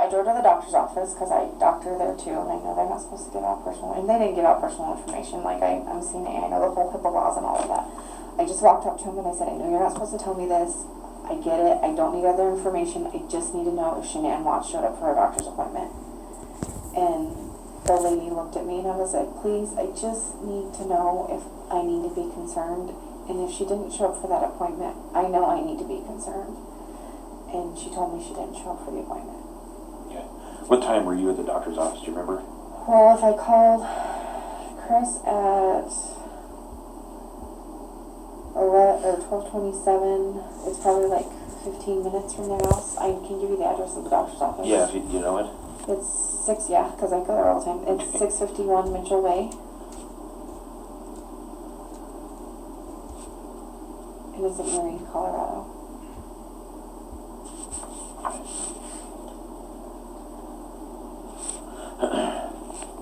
I drove to the doctor's office because I doctor there too, and I know they're not supposed to give out personal, and they didn't give out personal information. Like I'm CNA, I know the whole HIPAA laws and all of that. I just walked up to him and I said, I know you're not supposed to tell me this. I get it. I don't need other information. I just need to know if Shannan Watts showed up for a doctor's appointment. And the lady looked at me and I was like, please, I just need to know if I need to be concerned. And if she didn't show up for that appointment, I know I need to be concerned. And she told me she didn't show up for the appointment. Okay. What time were you at the doctor's office? Do you remember? Well, if I called Chris at 12:27, it's probably like 15 minutes from their house. I can give you the address of the doctor's office. Yeah, if you know it. It's 6, yeah, because I go there all the time. It's 651 Mitchell Way. And it's in Erie, Colorado.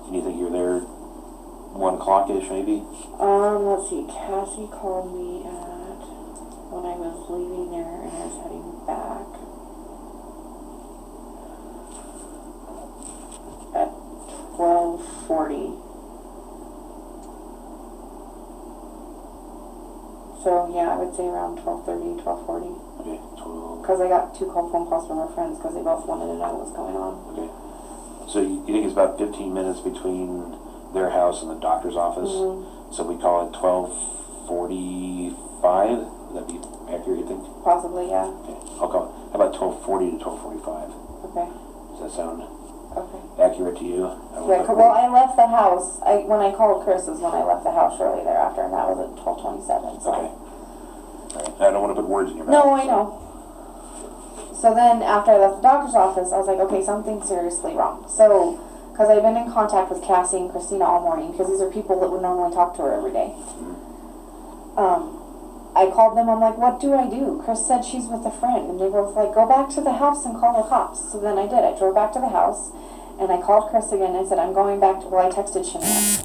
You think you're there 1 o'clock-ish, maybe? Let's see. Cassie called me when I was leaving there and I was heading back at 12:40. So yeah, I would say around 12:30, 12:40. Okay, 12. Because I got 2 phone calls from her friends because they both wanted to know what was going on. Okay. So you think it's about 15 minutes between their house and the doctor's office? Mm-hmm. So we call it 12:45? Would that be accurate, you think? Possibly, yeah. Okay. I'll call it. How about 12:40 to 12:45? Okay. Does that sound Okay. accurate to you? Yeah, well, I left the house. When I called Chris is when I left the house shortly thereafter, and that was at 12:27. So. Okay. Right. I don't want to put words in your mouth. No, I know. So then, after I left the doctor's office, I was like, okay, something's seriously wrong. So, because I've been in contact with Cassie and Christina all morning, because these are people that would normally talk to her every day. I called them, I'm like, what do I do? Chris said she's with a friend, and they were like, go back to the house and call the cops. So then I did. I drove back to the house, and I called Chris again and I said, I'm going back to, I texted Shannan.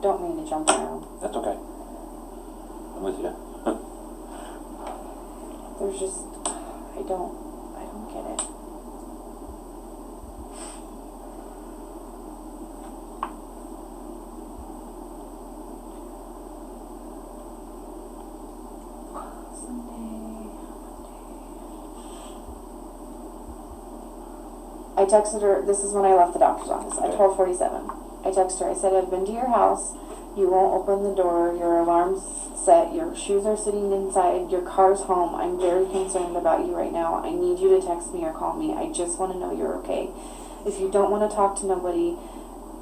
Don't mean to jump around. That's okay. I'm with you. There's just, I don't get it. I texted her, this is when I left the doctor's office, at 12:47. I texted her, I said, I've been to your house, you won't open the door, your alarm's set, your shoes are sitting inside, your car's home, I'm very concerned about you right now, I need you to text me or call me, I just want to know you're okay. If you don't want to talk to nobody,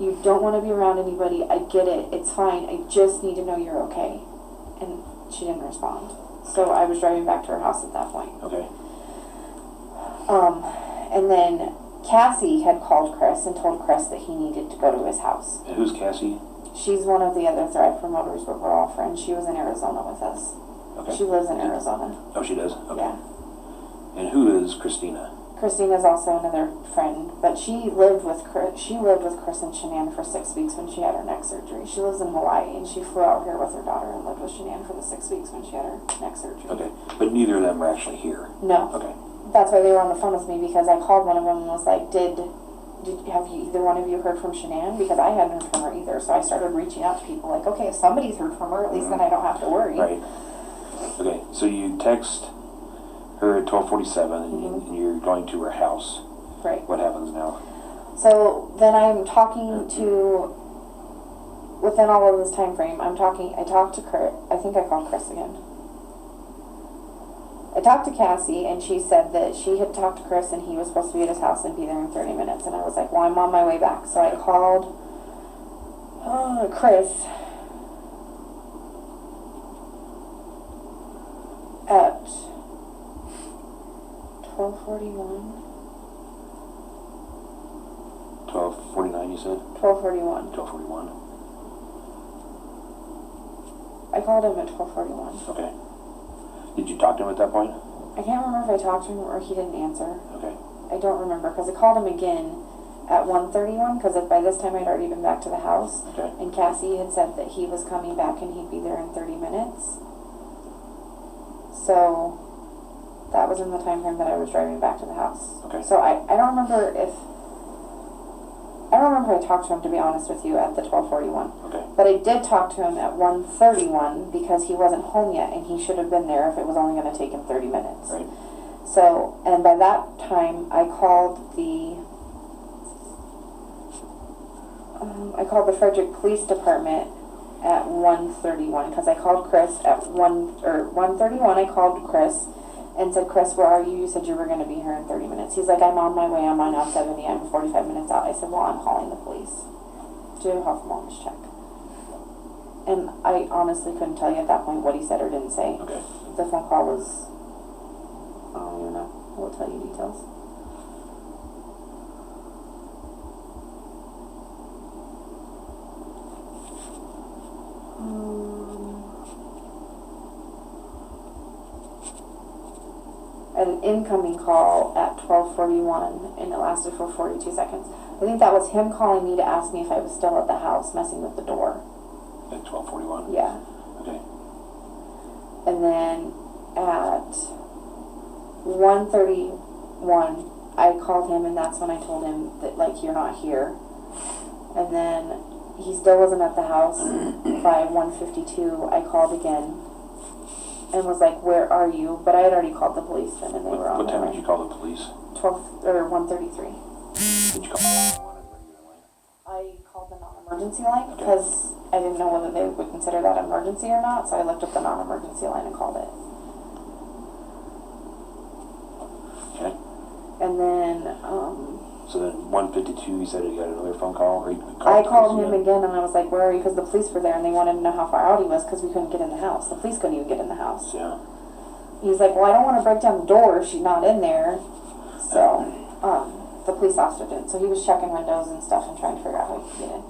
you don't want to be around anybody, I get it, it's fine, I just need to know you're okay. And she didn't respond. So I was driving back to her house at that point. Okay. And then Cassie had called Chris and told Chris that he needed to go to his house. And who's Cassie? She's one of the other Thrive promoters, but we're all friends. She was in Arizona with us. Okay. She lives in Arizona. Oh, she does? Okay. Yeah. And who is Christina? Christina's also another friend, but she lived with Chris and Shannan for 6 weeks when she had her neck surgery. She lives in Hawaii, and she flew out here with her daughter and lived with Shannan for the 6 weeks when she had her neck surgery. Okay, but neither of them are actually here? No. Okay. That's why they were on the phone with me, because I called one of them and was like, have you, either one of you heard from Shannan? Because I hadn't heard from her either, so I started reaching out to people like, okay, if somebody's heard from her, at least then I don't have to worry. Right. Okay, so you text her at 12:47 and you're going to her house. Right. What happens now? So then I'm talking to, within all of this time frame, I talked to Kurt, I think I called Chris again. I talked to Cassie, and she said that she had talked to Chris, and he was supposed to be at his house and be there in 30 minutes. And I was like, well, I'm on my way back. So I called Chris at 12:41. 12:49, you said? 12:41. 12:41. I called him at 12:41. Okay. Did you talk to him at that point? I can't remember if I talked to him or he didn't answer. Okay. I don't remember, because I called him again at 1:31, because by this time I'd already been back to the house. Okay. And Cassie had said that he was coming back and he'd be there in 30 minutes. So that was in the time frame that I was driving back to the house. Okay. So I don't remember if I talked to him, to be honest with you, at the 12:41. Okay. But I did talk to him at 1:31 because he wasn't home yet and he should have been there if it was only going to take him 30 minutes. Right. So, and by that time, I called the Frederick Police Department at 1:31 because I called Chris at 1:31. I called Chris and said, "Chris, where are you? You said you were going to be here in 30 minutes." He's like, "I'm on my way. I'm on out 70. I'm 45 minutes out." I said, "Well, I'm calling the police to do a health alarms check." And I honestly couldn't tell you at that point what he said or didn't say. Okay. The phone call was, I don't even know. I will tell you details. An incoming call at 12:41 and it lasted for 42 seconds. I think that was him calling me to ask me if I was still at the house messing with the door. At 12:41? Yeah. Okay. And then at 1:31 I called him and that's when I told him that, like, you're not here. And then he still wasn't at the house. By 1:52 I called again and was like, "Where are you?" But I had already called the police then and they were on What their time way. did you call the police? 1:33. Did you call I called the non-emergency line because I didn't know whether they would consider that emergency or not, so I looked up the non-emergency line and called it. Okay. And then, So then 1:52, you said you got another phone call? Or you I the called police him again and I was like, "Where are you?" Because the police were there and they wanted to know how far out he was because we couldn't get in the house. The police couldn't even get in the house. Yeah. He's like, "Well, I don't want to break down the door if she's not in there." So, the police officer did. So he was checking windows and stuff and trying to figure out how he could get in.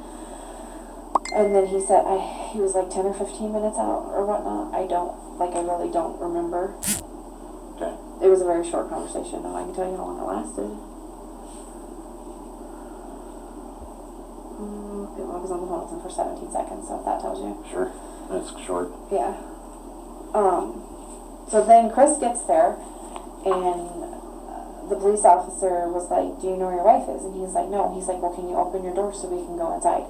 And then he said, he was like 10 or 15 minutes out or whatnot. I really don't remember. Okay. It was a very short conversation, though. I can tell you how long it lasted. I was on the phone with him for 17 seconds, so if that tells you. Sure. That's short. Yeah. So then Chris gets there, and the police officer was like, "Do you know where your wife is?" And he's like, "No." He's like, "Well, can you open your door so we can go inside?"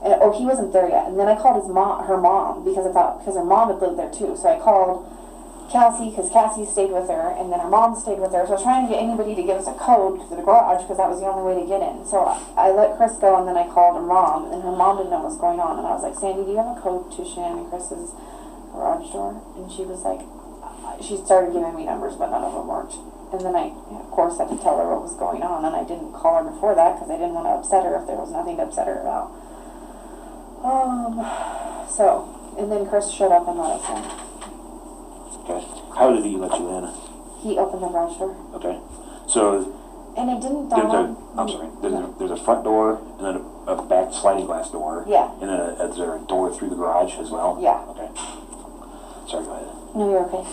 And, he wasn't there yet. And then I called her mom, because her mom had lived there too. So I called Cassie, because Cassie stayed with her, and then her mom stayed with her. So I was trying to get anybody to give us a code to the garage, because that was the only way to get in. So I let Chris go, and then I called her mom, and her mom didn't know what was going on. And I was like, "Sandy, do you have a code to Shannan and Chris's garage door?" And she was like, she started giving me numbers, but none of them worked. And then I, of course, had to tell her what was going on, and I didn't call her before that, because I didn't want to upset her if there was nothing to upset her about. And then Chris showed up and let us in. Okay. How did he let you in? He opened the garage door. Okay. So And it didn't there's dawn I'm sorry. There's a front door and then a back sliding glass door. Yeah. And then is there a door through the garage as well? Yeah. Okay. Sorry, go ahead. No, you're okay.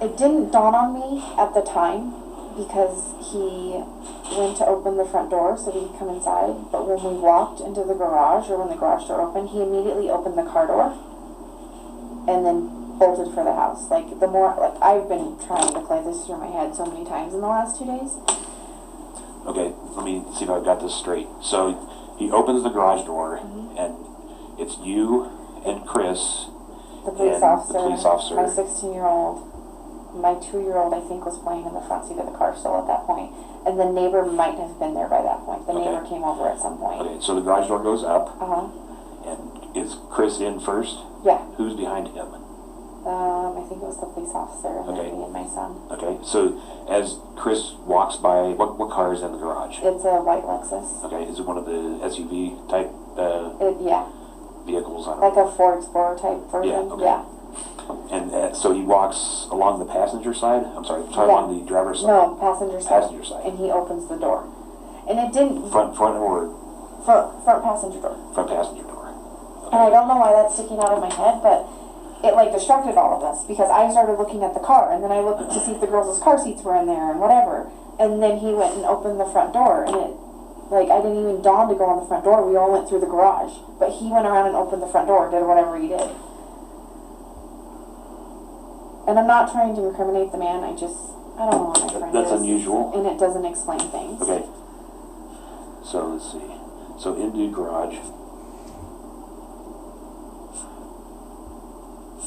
It didn't dawn on me at the time because he went to open the front door so we could come inside. But when we walked into the garage, or when the garage door opened, he immediately opened the car door and then bolted for the house. I've been trying to play this through my head so many times in the last 2 days. Okay, let me see if I've got this straight. So he opens the garage door, and it's you and Chris, The police and officer, the police officer. my 16-year-old, my 2-year-old, I think, was playing in the front seat of the car still at that point. And the neighbor might have been there by that point. The Okay. neighbor came over at some point. Okay, so the garage door goes up, Uh-huh. and is Chris in first? Yeah. Who's behind him? I think it was the police officer and Okay. then me and my son. Okay, so as Chris walks by, what car is in the garage? It's a white Lexus. Okay, is it one of the SUV type Yeah. vehicles? I don't Like know. a Ford Explorer type version. Yeah, okay. Yeah. And so he walks along the passenger side? I'm sorry, Yeah. along the driver's side? No, passenger side. Passenger side. And he opens the door. And it didn't... Front or Front passenger door. front passenger door? And I don't know why that's sticking out of my head, but it distracted all of us because I started looking at the car and then I looked to see if the girls' car seats were in there and whatever. And then he went and opened the front door and I didn't even dawn to go on the front door. We all went through the garage. But he went around and opened the front door, did whatever he did. And I'm not trying to incriminate the man, I don't know what my friend That's is. unusual. And it doesn't explain things. Okay. So let's see. So into garage.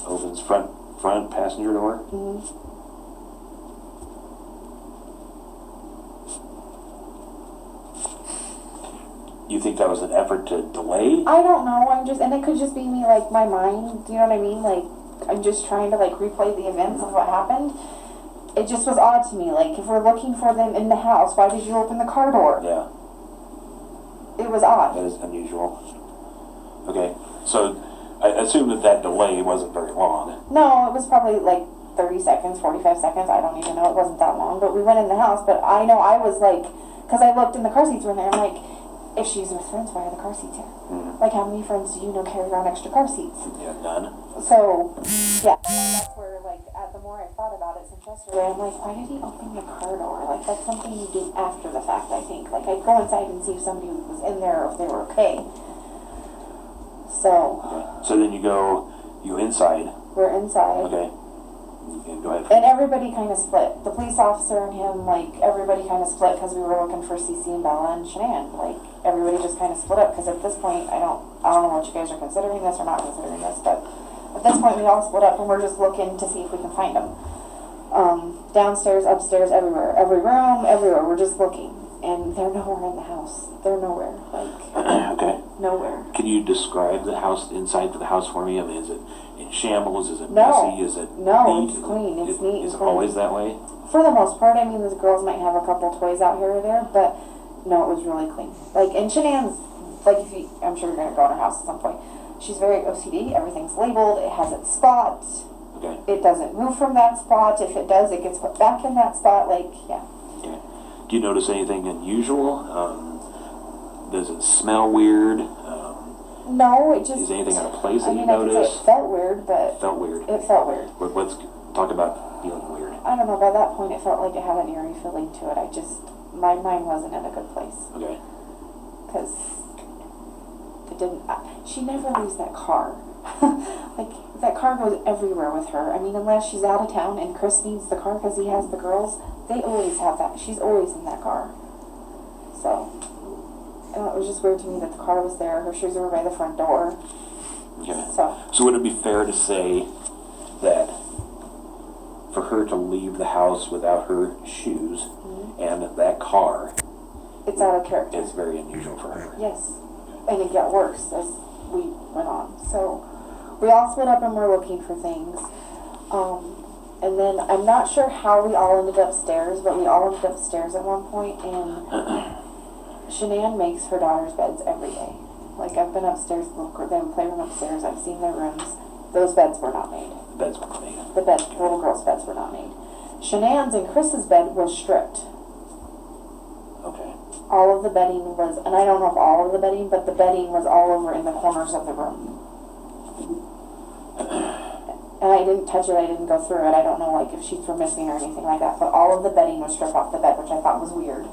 Opens front passenger door. Mm-hmm. You think that was an effort to delay? I don't know, and it could just be me, like, my mind, do you know what I mean? Like, I'm just trying to, like, replay the events of what happened. It just was odd to me, like, if we're looking for them in the house, why did you open the car door? Yeah. It was odd. That is unusual. Okay, so I assume that delay wasn't very long. No, it was probably, like, 30 seconds, 45 seconds, I don't even know, it wasn't that long, but we went in the house, but I know I was, like, because I looked and the car seats were in there, I'm like, if she's with friends, why are the car seats here? Mm-hmm. Like, how many friends do you know carry around extra car seats? Yeah, none. So, yeah, that's where, like, the more I thought about it since yesterday, I'm like, why did he open the car door? Like, that's something you do after the fact, I think. Like, I'd go inside and see if somebody was in there or if they were okay. So. Okay. So then you inside. We're inside. Okay. And go ahead. And everybody kind of split. The police officer and him, like, everybody kind of split because we were looking for Cece and Bella and Shannan. Like, everybody just kind of split up because at this point, I don't know what you guys are considering this or not considering this, but at this point we all split up and we're just looking to see if we can find them. Downstairs, upstairs, everywhere. Every room, everywhere. We're just looking. And they're nowhere in the house. They're nowhere. Like, okay. Nowhere. Can you describe the house, inside of the house for me? I mean, is it in shambles? Is it No. messy? Is it No, neat? it's clean. It's neat and Is it clean. always that way? For the most part, I mean, the girls might have a couple toys out here or there, but no, it was really clean. Like, and Shannan's, like, I'm sure you're going to go in her house at some point. She's very OCD. Everything's labeled. It has its spot. Okay. It doesn't move from that spot. If it does, it gets put back in that spot. Like, yeah. Okay. Do you notice anything unusual? Does it smell weird? No, it just... Is anything out of place that you I could say notice? it felt weird, but... Felt weird. It felt weird. Let's talk about feeling weird. I don't know, by that point it felt like it had an eerie feeling to it. My mind wasn't in a good place. Okay. Because it didn't... she never leaves that car. Like, that car goes everywhere with her. I mean, unless she's out of town and Chris needs the car because he has the girls, they always have that. She's always in that car. So... it was just weird to me that the car was there. Her shoes were by the front door. Okay. So would it be fair to say that for her to leave the house without her shoes and that car, it's out of character. it's very unusual for her? Yes. And it got worse as we went on. So we all split up and we're looking for things. And then I'm not sure how we all ended upstairs, but we all ended upstairs at one point, and Shannan makes her daughter's beds every day. Like, I've been upstairs, they have a playroom upstairs, I've seen their rooms. Those beds were not made. The beds weren't made. The little girls' beds were not made. Shannan's and Chris's bed was stripped. Okay. All of the bedding was, and I don't know if all of the bedding, but the bedding was all over in the corners of the room. And I didn't touch it, I didn't go through it, I don't know, like, if sheets were missing or anything like that, but all of the bedding was stripped off the bed, which I thought was weird.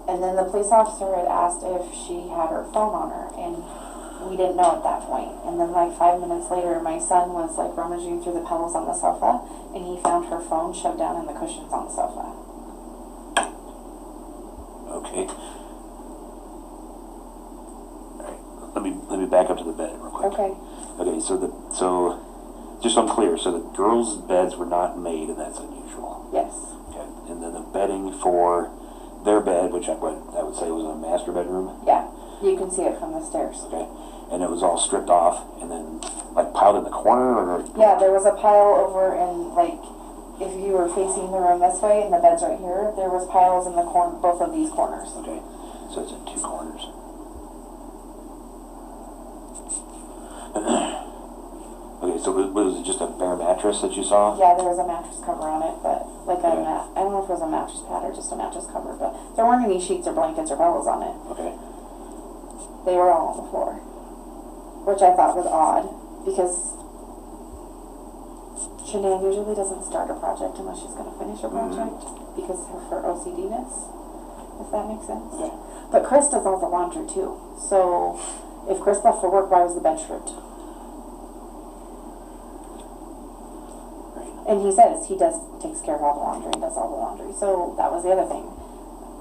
And then the police officer had asked if she had her phone on her, and we didn't know at that point. And then like 5 minutes later, my son was like rummaging through the pillows on the sofa, and he found her phone shoved down in the cushions on the sofa. Okay. Alright. Let me back up to the bed real quick. Okay. Okay, so just so I'm clear, so the girls' beds were not made, and that's unusual. Yes. Okay. And then the bedding for their bed, which I would say was a master bedroom. Yeah. You can see it from the stairs. Okay. And it was all stripped off and then like piled in the corner, or? Yeah, there was a pile over in, like, if you were facing the room this way and the bed's right here, there was piles in the corner, both of these corners. Okay. So it's in two corners. Okay, so was it just a bare mattress that you saw? Yeah, there was a mattress cover on it, but like I don't know if it was a mattress pad or just a mattress cover, but there weren't any sheets or blankets or pillows on it. Okay. They were all on the floor, which I thought was odd because Shannan usually doesn't start a project unless she's gonna finish a project, because of her OCD-ness, if that makes sense. Okay. But Chris does all the laundry too, so if Chris left for work, why was the bed stripped? Right. And he says he takes care of all the laundry and does all the laundry, so that was the other thing.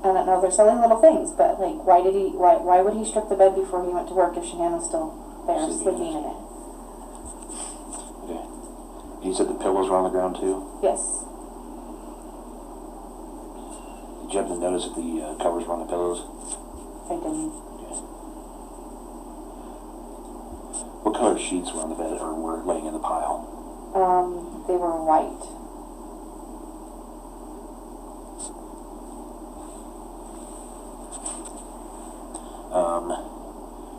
I don't know, they're silly little things, but like, why would he strip the bed before he went to work if Shannan was still there sleeping in it? Okay. You said the pillows were on the ground too? Yes. Did you happen to notice if the covers were on the pillows? I didn't. Okay. What color sheets were on the bed or were laying in the pile? They were white.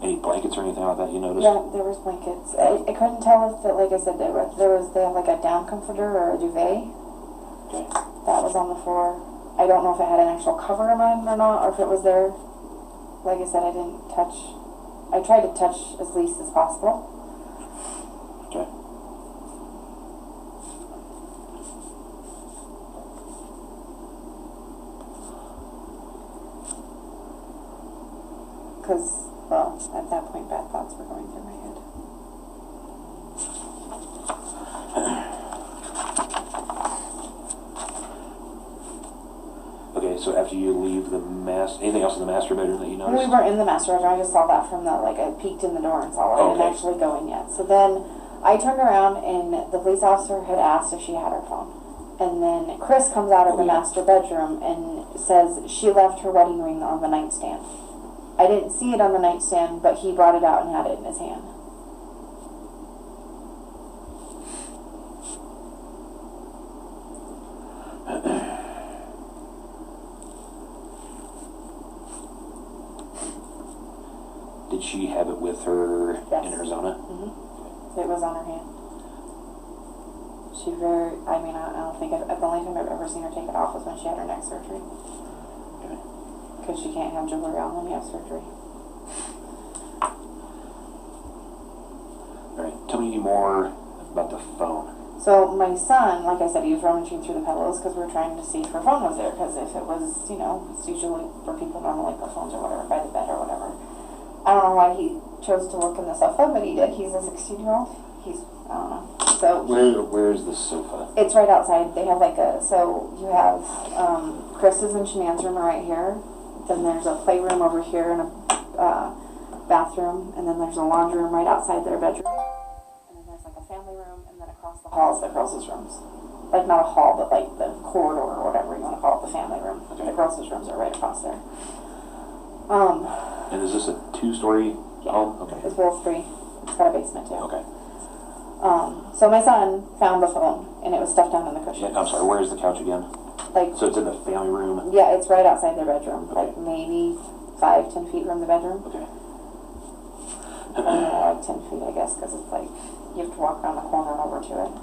Any blankets or anything like that you noticed? Yeah, there was blankets. I couldn't tell if, like I said, they have like a down comforter or a duvet. Okay. That was on the floor. I don't know if it had an actual cover on it or not, or if it was there. Like I said, I didn't touch. I tried to touch as least as possible. Okay. Because, well, at that point, bad thoughts were going through my head. Okay, so after you leave the anything else in the master bedroom that you When noticed? we weren't in the master bedroom, I just saw that from the, like, I peeked in the door and saw it. I didn't Okay. actually go in yet. So then I turned around and the police officer had asked if she had her phone. And then Chris comes out of the master bedroom and says she left her wedding ring on the nightstand. I didn't see it on the nightstand, but he brought it out and had it in his hand. Did she have it with her Yes. in Arizona? It was on her hand. I mean, I don't think, the only time I've ever seen her take it off was when she had her neck surgery. Okay. Because she can't have jewelry on when you have surgery. Alright, tell me more about the phone. So my son, like I said, he was rummaging through the pillows because we were trying to see if her phone was there. Because if it was, you know, it's usually where people normally put phones or whatever, by the bed or whatever. I don't know why he chose to look in the sofa, but he did. He's a 16-year-old. I don't know. So Where is the sofa? it's right outside. They have like so you have Chris's and Shanann's room are right here. Then there's a playroom over here and a bathroom. And then there's a laundry room right outside their bedroom. And then there's like a family room. And then across the hall is the girls' rooms. Like not a hall, but like the corridor or whatever you want to call it, the family room. Okay. The girls' rooms are right across there. And is this a 2-story home? Okay. It's both three. It's got a basement too. Okay. So my son found the phone, and it was stuffed down in the cushions. I'm sorry, where's the couch again? Like, So it's in the family room? yeah, it's right outside their bedroom. Okay. Like maybe 5-10 feet from the bedroom. Okay. I don't know, like 10 feet, I guess, because it's like you have to walk around the corner and over to it.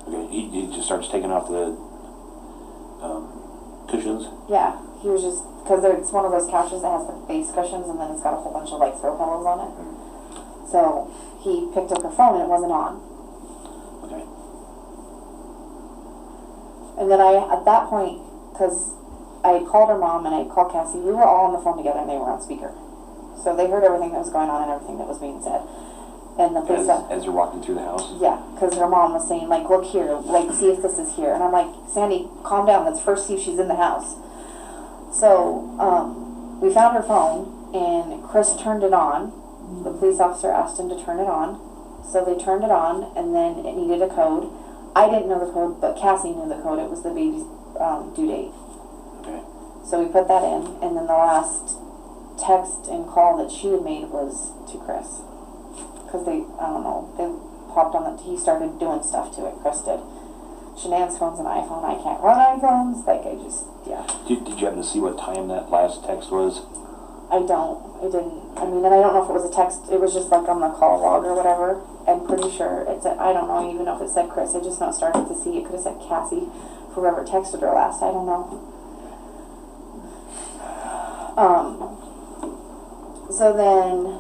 Okay, he just starts taking off the cushions? Yeah, he was just because it's one of those couches that has the base cushions, and then it's got a whole bunch of like throw pillows on it. So he picked up her phone, and it wasn't on. Okay. And then at that point, because I had called her mom and I had called Cassie, we were all on the phone together and they were on speaker. So they heard everything that was going on and everything that was being said. And the police As you're walking through the house? yeah, because her mom was saying, like, look here, like, see if this is here. And I'm like, Sandy, calm down, let's first see if she's in the house. So, we found her phone and Chris turned it on. The police officer asked him to turn it on. So they turned it on and then it needed a code. I didn't know the code, but Cassie knew the code. It was the baby's due date. Okay. So we put that in, and then the last text and call that she had made was to Chris. Because I don't know, they popped on he started doing stuff to it, Chris did. Shannan's phone's an iPhone, I can't run iPhones, like yeah. Did you happen to see what time that last text was? I didn't, I mean, and I don't know if it was a text, it was just like on the call log or whatever. I'm pretty sure it said, I don't know even know if it said Chris, I just now started to see, it could have said Cassie, whoever texted her last, I don't know. So then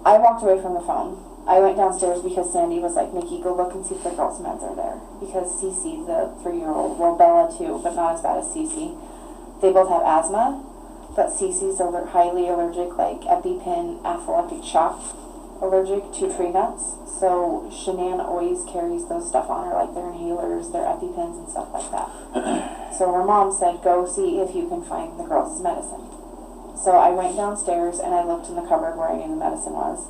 I walked away from the phone I went downstairs because Sandy was like, Nikki, go look and see if the girls' meds are there. Because Cece, the 3-year-old, well, Bella too, but not as bad as Cece, they both have asthma, but Cece's highly allergic, like EpiPen, anaphylactic shock allergic to tree nuts. So Shannan always carries those stuff on her, like their inhalers, their EpiPens and stuff like that. So her mom said, go see if you can find the girls' medicine. So I went downstairs and I looked in the cupboard where I knew the medicine was.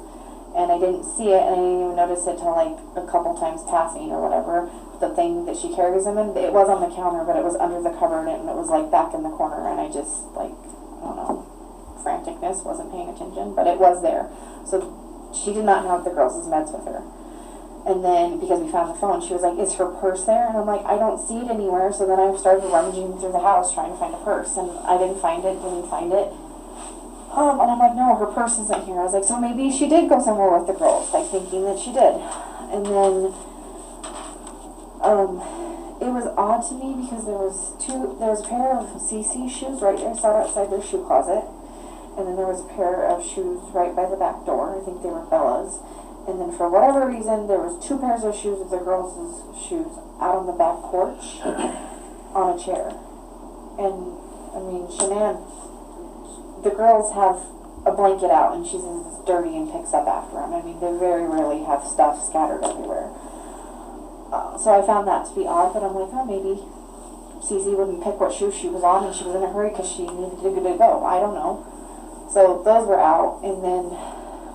And I didn't see it, and I didn't even notice it till like a couple times passing or whatever. The thing that she carries them in, it was on the counter, but it was under the cupboard, and it was like back in the corner, and I just like, I don't know, franticness, wasn't paying attention, but it was there. So she did not have the girls' meds with her. And then, because we found the phone, she was like, is her purse there? And I'm like, I don't see it anywhere. So then I started rummaging through the house trying to find a purse, and I didn't find it. And I'm like, no, her purse isn't here. I was like, so maybe she did go somewhere with the girls, like thinking that she did. And then, it was odd to me because there was a pair of CC shoes right there, saw outside their shoe closet. And then there was a pair of shoes right by the back door. I think they were Bella's. And then for whatever reason, there was 2 pairs of shoes of the girls' shoes out on the back porch on a chair. And, I mean, Shannan, the girls have a blanket out and she's dirty and picks up after them. I mean, they very rarely have stuff scattered everywhere. So I found that to be odd, but I'm like, oh, maybe Cece wouldn't pick what shoe she was on and she was in a hurry because she needed to go. I don't know. So those were out, and then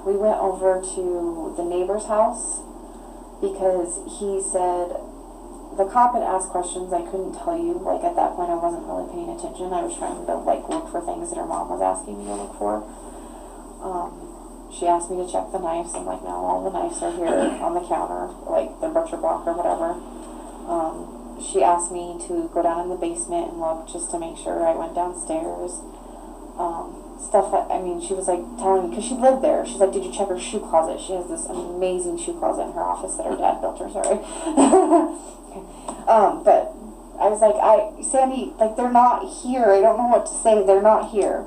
we went over to the neighbor's house because he said, the cop had asked questions I couldn't tell you. Like, at that point, I wasn't really paying attention. I was trying to, like, look for things that her mom was asking me to look for. She asked me to check the knives. I'm like, no, all the knives are here on the counter, like the butcher block or whatever. She asked me to go down in the basement and look just to make sure. I went downstairs. Stuff that, I mean, she was, like, telling me, because she lived there. She's like, did you check her shoe closet? She has this amazing shoe closet in her office that her dad built her, sorry. But I was like, Sandy, like, they're not here. I don't know what to say. They're not here.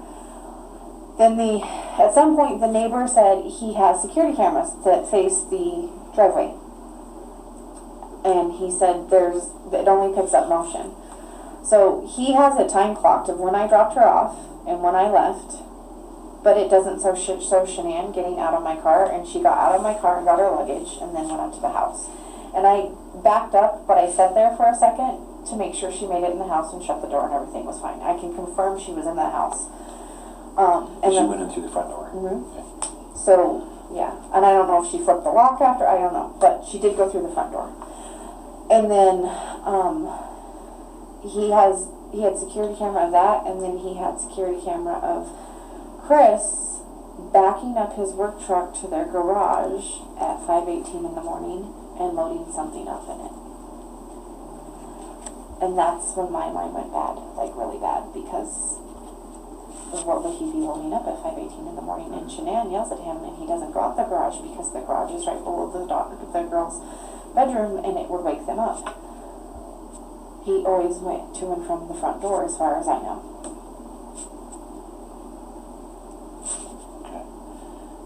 Then at some point, the neighbor said he has security cameras that face the driveway. And he said it only picks up motion. So he has a time clocked of when I dropped her off and when I left. But it doesn't show Shannan getting out of my car, and she got out of my car and got her luggage and then went up to the house. And I backed up, but I sat there for a second to make sure she made it in the house and shut the door and everything was fine. I can confirm she was in the house. And she went in through the front door. Mm-hmm. Okay. So, yeah. And I don't know if she flipped the lock after, I don't know. But she did go through the front door. And then he had security camera of that, and then he had security camera of Chris backing up his work truck to their garage at 5:18 in the morning and loading something up in it. And that's when my mind went bad, like really bad, because what would he be loading up at 5:18 in the morning? And Shannan yells at him, and he doesn't go out the garage because the garage is right below the girl's bedroom, and it would wake them up. He always went to and from the front door, as far as I know.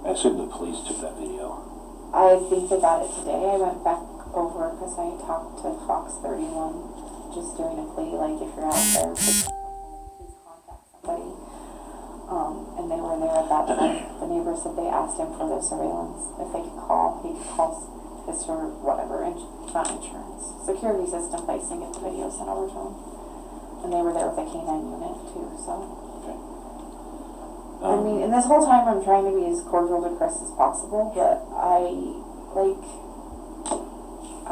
I assume the police took that video. I think they got it today. I went back over because I talked to Fox 31, just doing a plea, like, if you're out there, please contact somebody. And they were there at that time. The neighbor said they asked him for the surveillance, if they could call, he could call his or whatever, not insurance, security system place and get the video sent over to him. And they were there with a K9 unit too, so. Okay. I mean, and this whole time I'm trying to be as cordial to Chris as possible, but I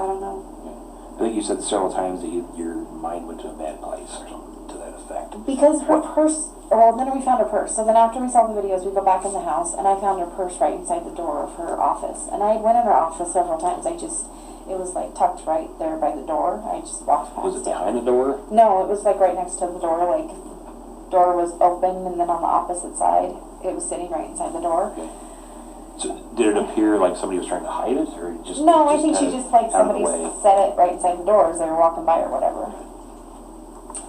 don't know. Yeah. I think you said several times that your mind went to a bad place or something to that effect. Because her purse, well, then we found her purse. So then after we saw the videos, we go back in the house, and I found her purse right inside the door of her office. And I went in her office several times. It was like tucked right there by the door. I just walked past it. Was it behind the door? No, it was like right next to the door, like door was open, and then on the opposite side, it was sitting right inside the door. Okay. So did it appear like somebody was trying to hide it, or just? No, I think she just like somebody set it right inside the door as they were walking by or whatever.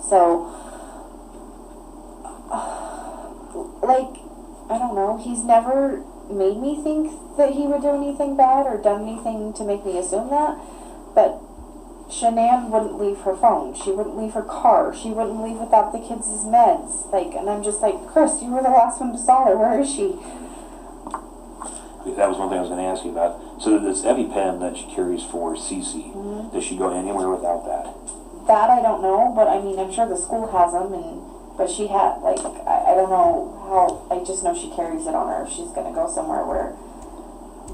So, like, I don't know. He's never made me think that he would do anything bad or done anything to make me assume that, but Shannan wouldn't leave her phone. She wouldn't leave her car. She wouldn't leave without the kids' meds. Like, and I'm just like, Chris, you were the last one to saw her. Where is she? That was one thing I was going to ask you about. So this EpiPen that she carries for Cece, does she go anywhere without that? That I don't know, but I mean, I'm sure the school has them, but she had, like, I don't know how, I just know she carries it on her if she's going to go somewhere where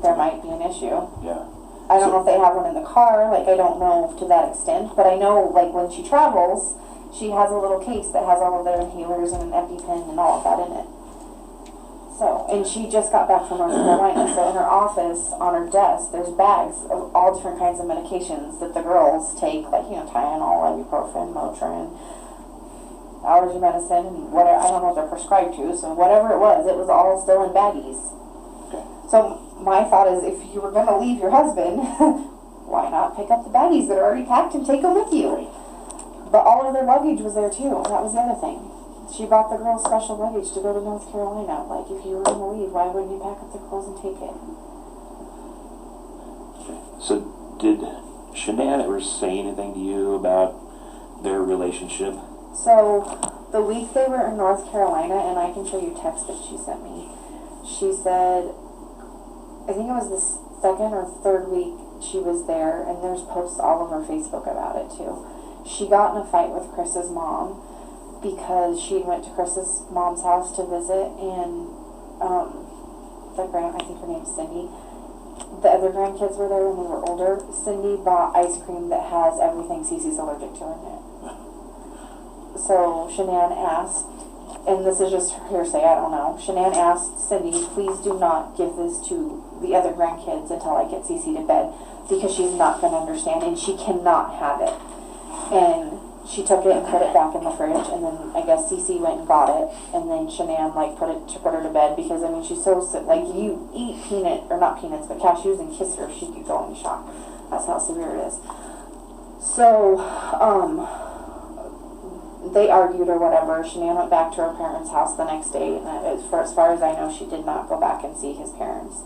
there might be an issue. Yeah. I don't know if they have one in the car, like, I don't know to that extent, but I know, like, when she travels, she has a little case that has all of their inhalers and an EpiPen and all of that in it. So, and she just got back from North Carolina, so in her office, on her desk, there's bags of all different kinds of medications that the girls take, like, you know, Tylenol, ibuprofen, Motrin, allergy medicine, and whatever, I don't know what they're prescribed to, so whatever it was all still in baggies. Okay. So, my thought is, if you were going to leave your husband, why not pick up the baggies that are already packed and take them with you? But all of their luggage was there too, that was the other thing. She bought the girls special luggage to go to North Carolina. Like, if you were going to leave, why wouldn't you pack up the clothes and take it? Okay. So did Shannan ever say anything to you about their relationship? So, the week they were in North Carolina, and I can show you text that she sent me, she said, I think it was the second or third week she was there, and there's posts all over Facebook about it too. She got in a fight with Chris's mom because she went to Chris's mom's house to visit, and I think her name's Cindy. The other grandkids were there when they were older. Cindy bought ice cream that has everything Cece's allergic to in it. So Shannan asked, and this is just hearsay, I don't know. Shannan asked Cindy, please do not give this to the other grandkids until I get Cece to bed, because she's not going to understand, and she cannot have it. And she took it and put it back in the fridge, and then I guess Cece went and got it, and then Shannan, like, put her to bed, because, I mean, she's so sick. Like, you eat not peanuts, but cashews and kiss her, she could go into shock. That's how severe it is. So, they argued or whatever. Shannan went back to her parents' house the next day, and as far as I know, she did not go back and see his parents.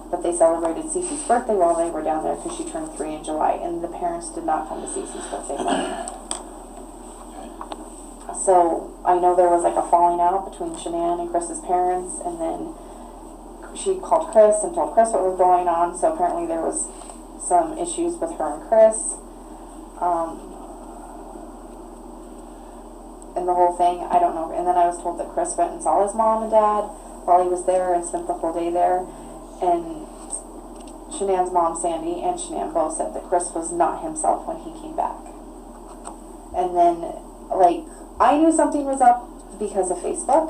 But they celebrated Cece's birthday while they were down there, because she turned 3 in July, and the parents did not come to Cece's birthday party. So, I know there was like a falling out between Shannan and Chris's parents, and then she called Chris and told Chris what was going on, so apparently there was some issues with her and Chris. And the whole thing, I don't know, and then I was told that Chris went and saw his mom and dad while he was there and spent the whole day there, and Shannan's mom, Sandy, and Shannan both said that Chris was not himself when he came back. And then, like, I knew something was up because of Facebook.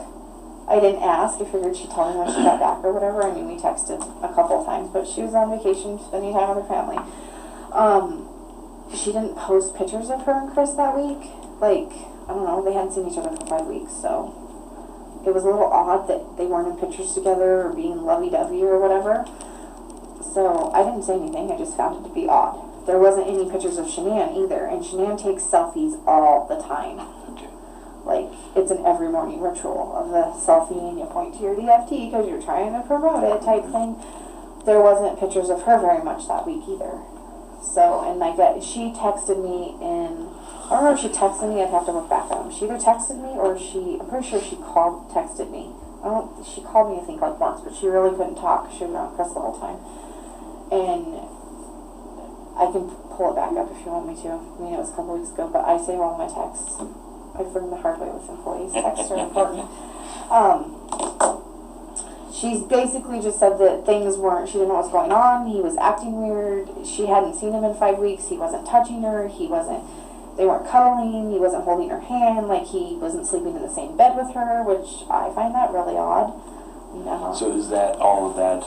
I didn't ask. I figured she'd tell me when she got back or whatever. I mean, we texted a couple of times, but she was on vacation, spending time with her family. She didn't post pictures of her and Chris that week. Like, I don't know, they hadn't seen each other for 5 weeks, so it was a little odd that they weren't in pictures together or being lovey-dovey or whatever. So I didn't say anything. I just found it to be odd. There wasn't any pictures of Shannan either, and Shannan takes selfies all the time. Okay. Like, it's an every morning ritual of a selfie, and you point to your DFT because you're trying to promote it type thing. There wasn't pictures of her very much that week either. So, and she texted me I don't know if she texted me, I'd have to look back at them. She either texted me or I'm pretty sure she texted me. She called me I think like once, but she really couldn't talk. She was around Chris the whole time. And I can pull it back up if you want me to. I mean, it was a couple weeks ago, but I save all my texts. I've learned the hard way with employees. Texts are important. She basically just said that she didn't know what was going on. He was acting weird. She hadn't seen him in 5 weeks. He wasn't touching her. They weren't cuddling. He wasn't holding her hand. Like, he wasn't sleeping in the same bed with her, which I find that really odd. No. So is that all of that?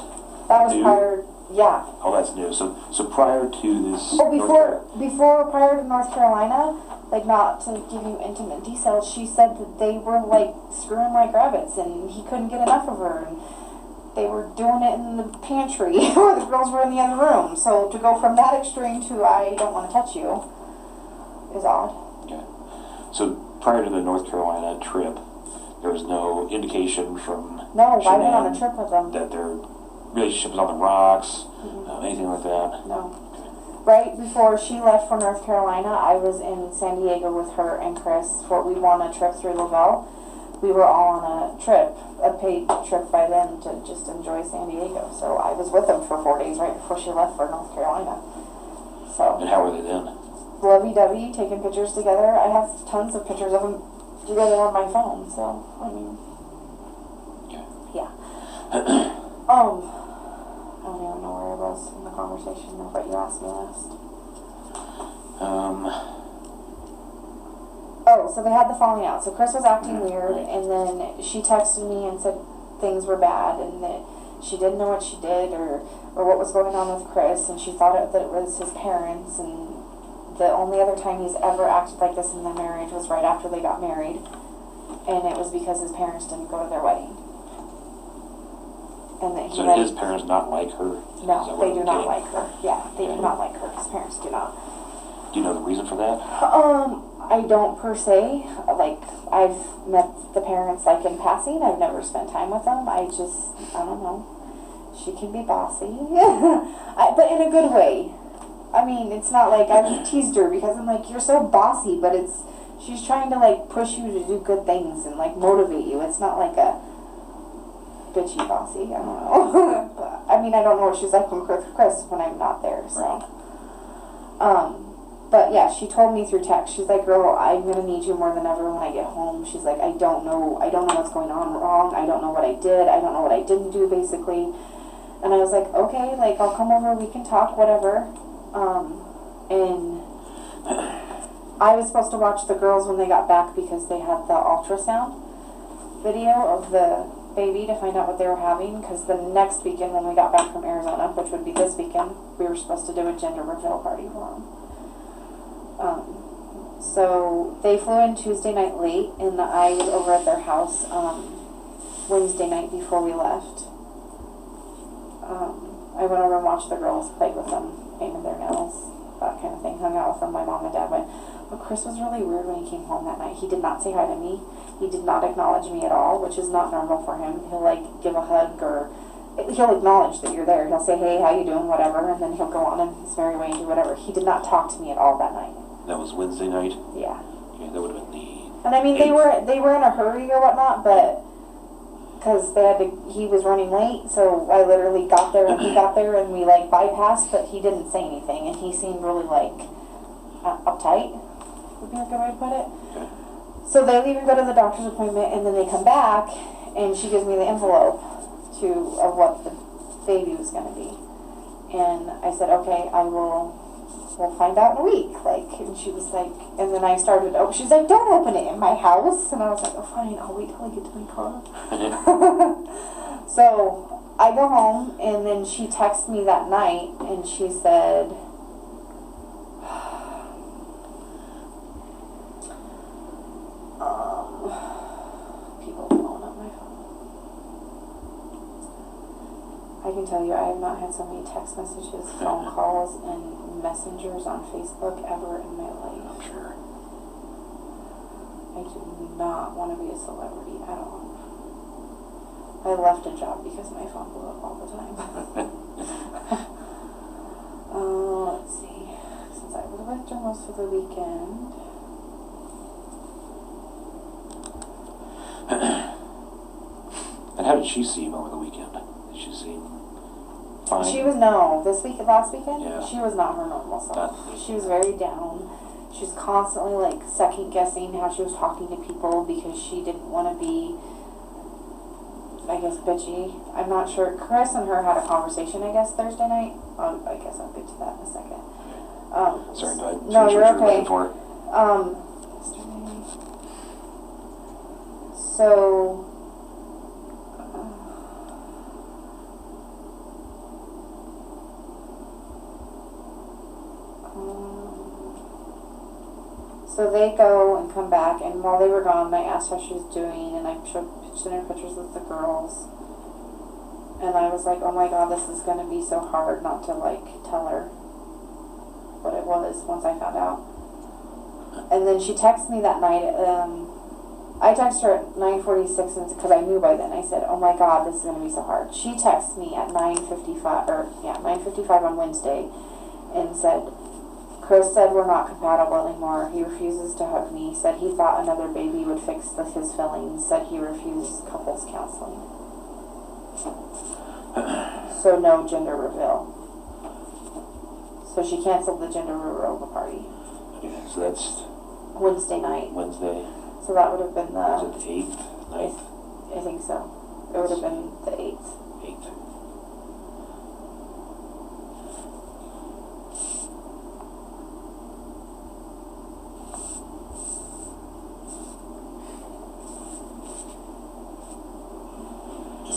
That was new? prior. Yeah. Oh, that's new. So prior to this. Prior to North Carolina, like, not to give you intimate details, she said that they were like screwing like rabbits, and he couldn't get enough of her, and they were doing it in the pantry where the girls were in the other room. So to go from that extreme to I don't want to touch you is odd. Okay. So prior to the North Carolina trip, there was no indication from No, I went on Shannan a trip with them. that they're relationship was on the rocks, anything like that? No. Right before she left for North Carolina, I was in San Diego with her and Chris. We won a trip through Lavelle. We were all on a trip, a paid trip by them to just enjoy San Diego. So I was with them for 4 days right before she left for North Carolina. So. And how were they then? Lovey-dovey, taking pictures together. I have tons of pictures of them together on my phone. So I mean, yeah. I don't even know where I was in the conversation of what you asked me last. Oh, so they had the falling out. So Chris was acting weird, and then she texted me and said things were bad, and that she didn't know what she did or what was going on with Chris, and she thought that it was his parents, and the only other time he's ever acted like this in their marriage was right after they got married, and it was because his parents didn't go to their wedding. And that So did his parents not like her? No, they do not like her. Yeah, they do not like her. His parents do not. Do you know the reason for that? I don't per se. Like, I've met the parents like in passing. I've never spent time with them. I don't know. She can be bossy, but in a good way. I mean, it's not like I've teased her because I'm like, you're so bossy, but she's trying to like push you to do good things and like motivate you. It's not like a bitchy bossy. I don't know. I mean, I don't know what she's like with Chris when I'm not there. So, but yeah, she told me through text. She's like, "Girl, I'm gonna need you more than ever when I get home." She's like, I don't know what's going on wrong. I don't know what I did. I don't know what I didn't do, basically." And I was like, "Okay, like I'll come over. We can talk, whatever." And I was supposed to watch the girls when they got back because they had the ultrasound video of the baby to find out what they were having, because the next weekend when we got back from Arizona, which would be this weekend, we were supposed to do a gender reveal party for them. So they flew in Tuesday night late, and I was over at their house Wednesday night before we left. I went over and watched the girls, played with them, painted their nails, that kind of thing, hung out with them. My mom and dad went. But Chris was really weird when he came home that night. He did not say hi to me. He did not acknowledge me at all, which is not normal for him. He'll like give a hug, or he'll acknowledge that you're there. He'll say, "Hey, how you doing?" whatever, and then he'll go on and his merry way and do whatever. He did not talk to me at all that night. That was Wednesday night? Yeah. Okay, that would have been the... And I mean, they were in a hurry or whatnot, but because he was running late, so I literally got there and he got there and we like bypassed, but he didn't say anything, and he seemed really like uptight, would be a good way to put it. Okay. So they leave and go to the doctor's appointment, and then they come back, and she gives me the envelope of what the baby was going to be. And I said, "Okay, we'll find out in a week." Like, and she was like, and then I started, she's like, "Don't open it in my house." And I was like, "Oh, fine, I'll wait till I get to my car." So I go home, and then she texted me that night, and she said, people blowing up my phone. I can tell you, I have not had so many text messages, phone calls, and messengers on Facebook ever in my life. I'm sure. I do not want to be a celebrity at all. I left a job because my phone blew up all the time. Let's see. Since I was with her most of the weekend. And how did she seem over the weekend? Did she seem fine? She was, last weekend, Yeah. she was not her normal self. She was very down. She was constantly like second guessing how she was talking to people because she didn't want to be, I guess, bitchy. I'm not sure. Chris and her had a conversation, I guess, Thursday night. I guess I'll get to that in a second. Sorry, go ahead. No, you're okay. Yesterday. So, so they go and come back, and while they were gone, I asked how she was doing, and I showed her pictures with the girls, and I was like, "Oh my God, this is going to be so hard not to like tell her what it was once I found out." And then she texted me that night, I texted her at 9:46 because I knew by then. I said, "Oh my God, this is gonna be so hard." She texted me at 9:55 on Wednesday, and said, "Chris said we're not compatible anymore. He refuses to hug me. Said he thought another baby would fix his feelings. Said he refused couples counseling. So no gender reveal." So she canceled the gender reveal of the party. Okay, so that's Wednesday night. Wednesday. So that would have been Was the, it the 8th? 9th? I think so. It would have been the 8th. 8th.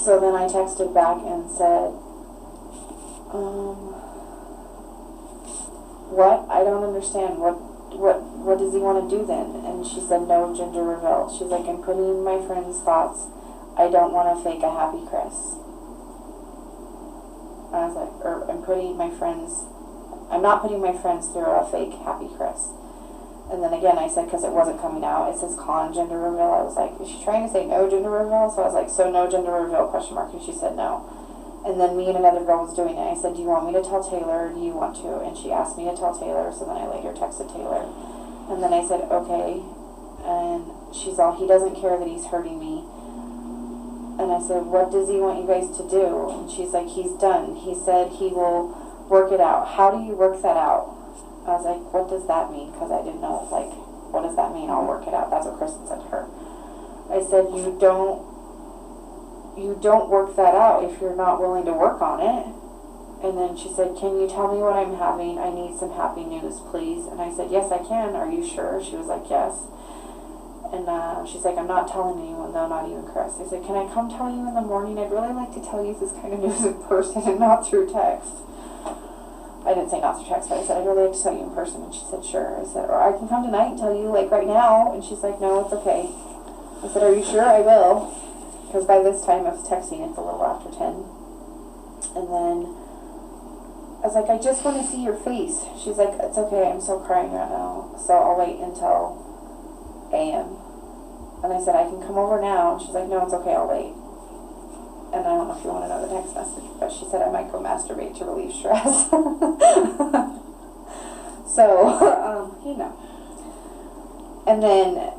So then I texted back and said, what? I don't understand. What does he want to do then? And she said, no gender reveal. She's like, I'm putting in my friend's thoughts. I don't want to fake a happy Chris. I was like, I'm not putting my friends through a fake happy Chris. And then again, I said, because it wasn't coming out, it says con gender reveal. I was like, is she trying to say no gender reveal? So I was like, so no gender reveal, question mark. And she said no. And then me and another girl was doing it. I said, do you want me to tell Taylor, or do you want to? And she asked me to tell Taylor, so then I later texted Taylor. And then I said, okay. And she's all, he doesn't care that he's hurting me. And I said, what does he want you guys to do? And she's like, he's done. He said he will work it out. How do you work that out? I was like, what does that mean? Because I didn't know, like, what does that mean? I'll work it out. That's what Kristen said to her. I said, you don't work that out if you're not willing to work on it. And then she said, can you tell me what I'm having? I need some happy news, please. And I said, yes, I can. Are you sure? She was like, yes. And she's like, I'm not telling anyone, though, not even Chris. I said, can I come tell you in the morning? I'd really like to tell you this kind of news in person and not through text. I didn't say not through text, but I said, I'd really like to tell you in person. And she said, sure. I said, or I can come tonight and tell you, like, right now. And she's like, no, it's okay. I said, are you sure? I will. Because by this time I was texting, it's a little after 10. And then I was like, I just want to see your face. She's like, it's okay, I'm still crying right now, so I'll wait until a.m. And I said, I can come over now. And she's like, no, it's okay, I'll wait. And I don't know if you want to know the text message, but she said I might go masturbate to relieve stress. So, you know. And then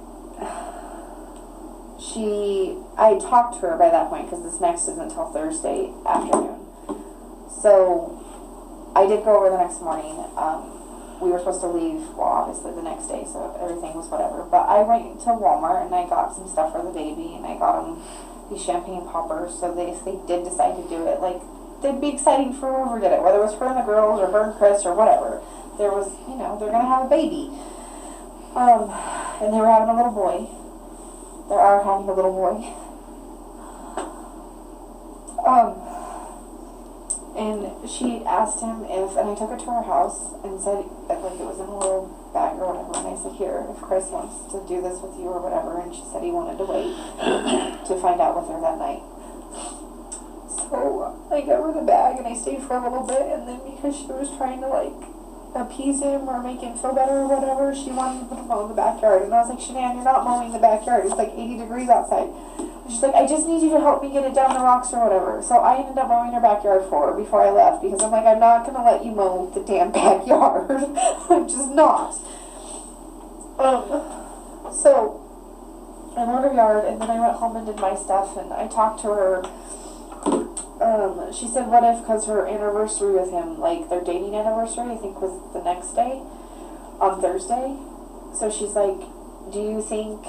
I talked to her by that point, because this next isn't until Thursday afternoon. So I did go over the next morning. We were supposed to leave, well, obviously the next day, so everything was whatever. But I went to Walmart and I got some stuff for the baby, and I got them these champagne poppers, so if they did decide to do it, like, they'd be exciting for whoever did it, whether it was her and the girls or her and Chris or whatever. There was, you know, they're gonna have a baby. And they were having a little boy. They are having a little boy. And she asked him if, and I took it to her house and said, like, it was in a little bag or whatever, and I said, here, if Chris wants to do this with you or whatever, and she said he wanted to wait to find out with her that night. So I gave her the bag and I stayed for a little bit, and then because she was trying to, like, appease him or make him feel better or whatever, she wanted to mow in the backyard. And I was like, Shannan, you're not mowing the backyard. It's like 80 degrees outside. And she's like, I just need you to help me get it down the rocks or whatever. So I ended up mowing her backyard for her before I left, because I'm like, I'm not going to let you mow the damn backyard. I'm just not. So I mowed her yard, and then I went home and did my stuff, and I talked to her. She said, what if, because her anniversary with him, like their dating anniversary, I think was the next day, on Thursday. So she's like, do you think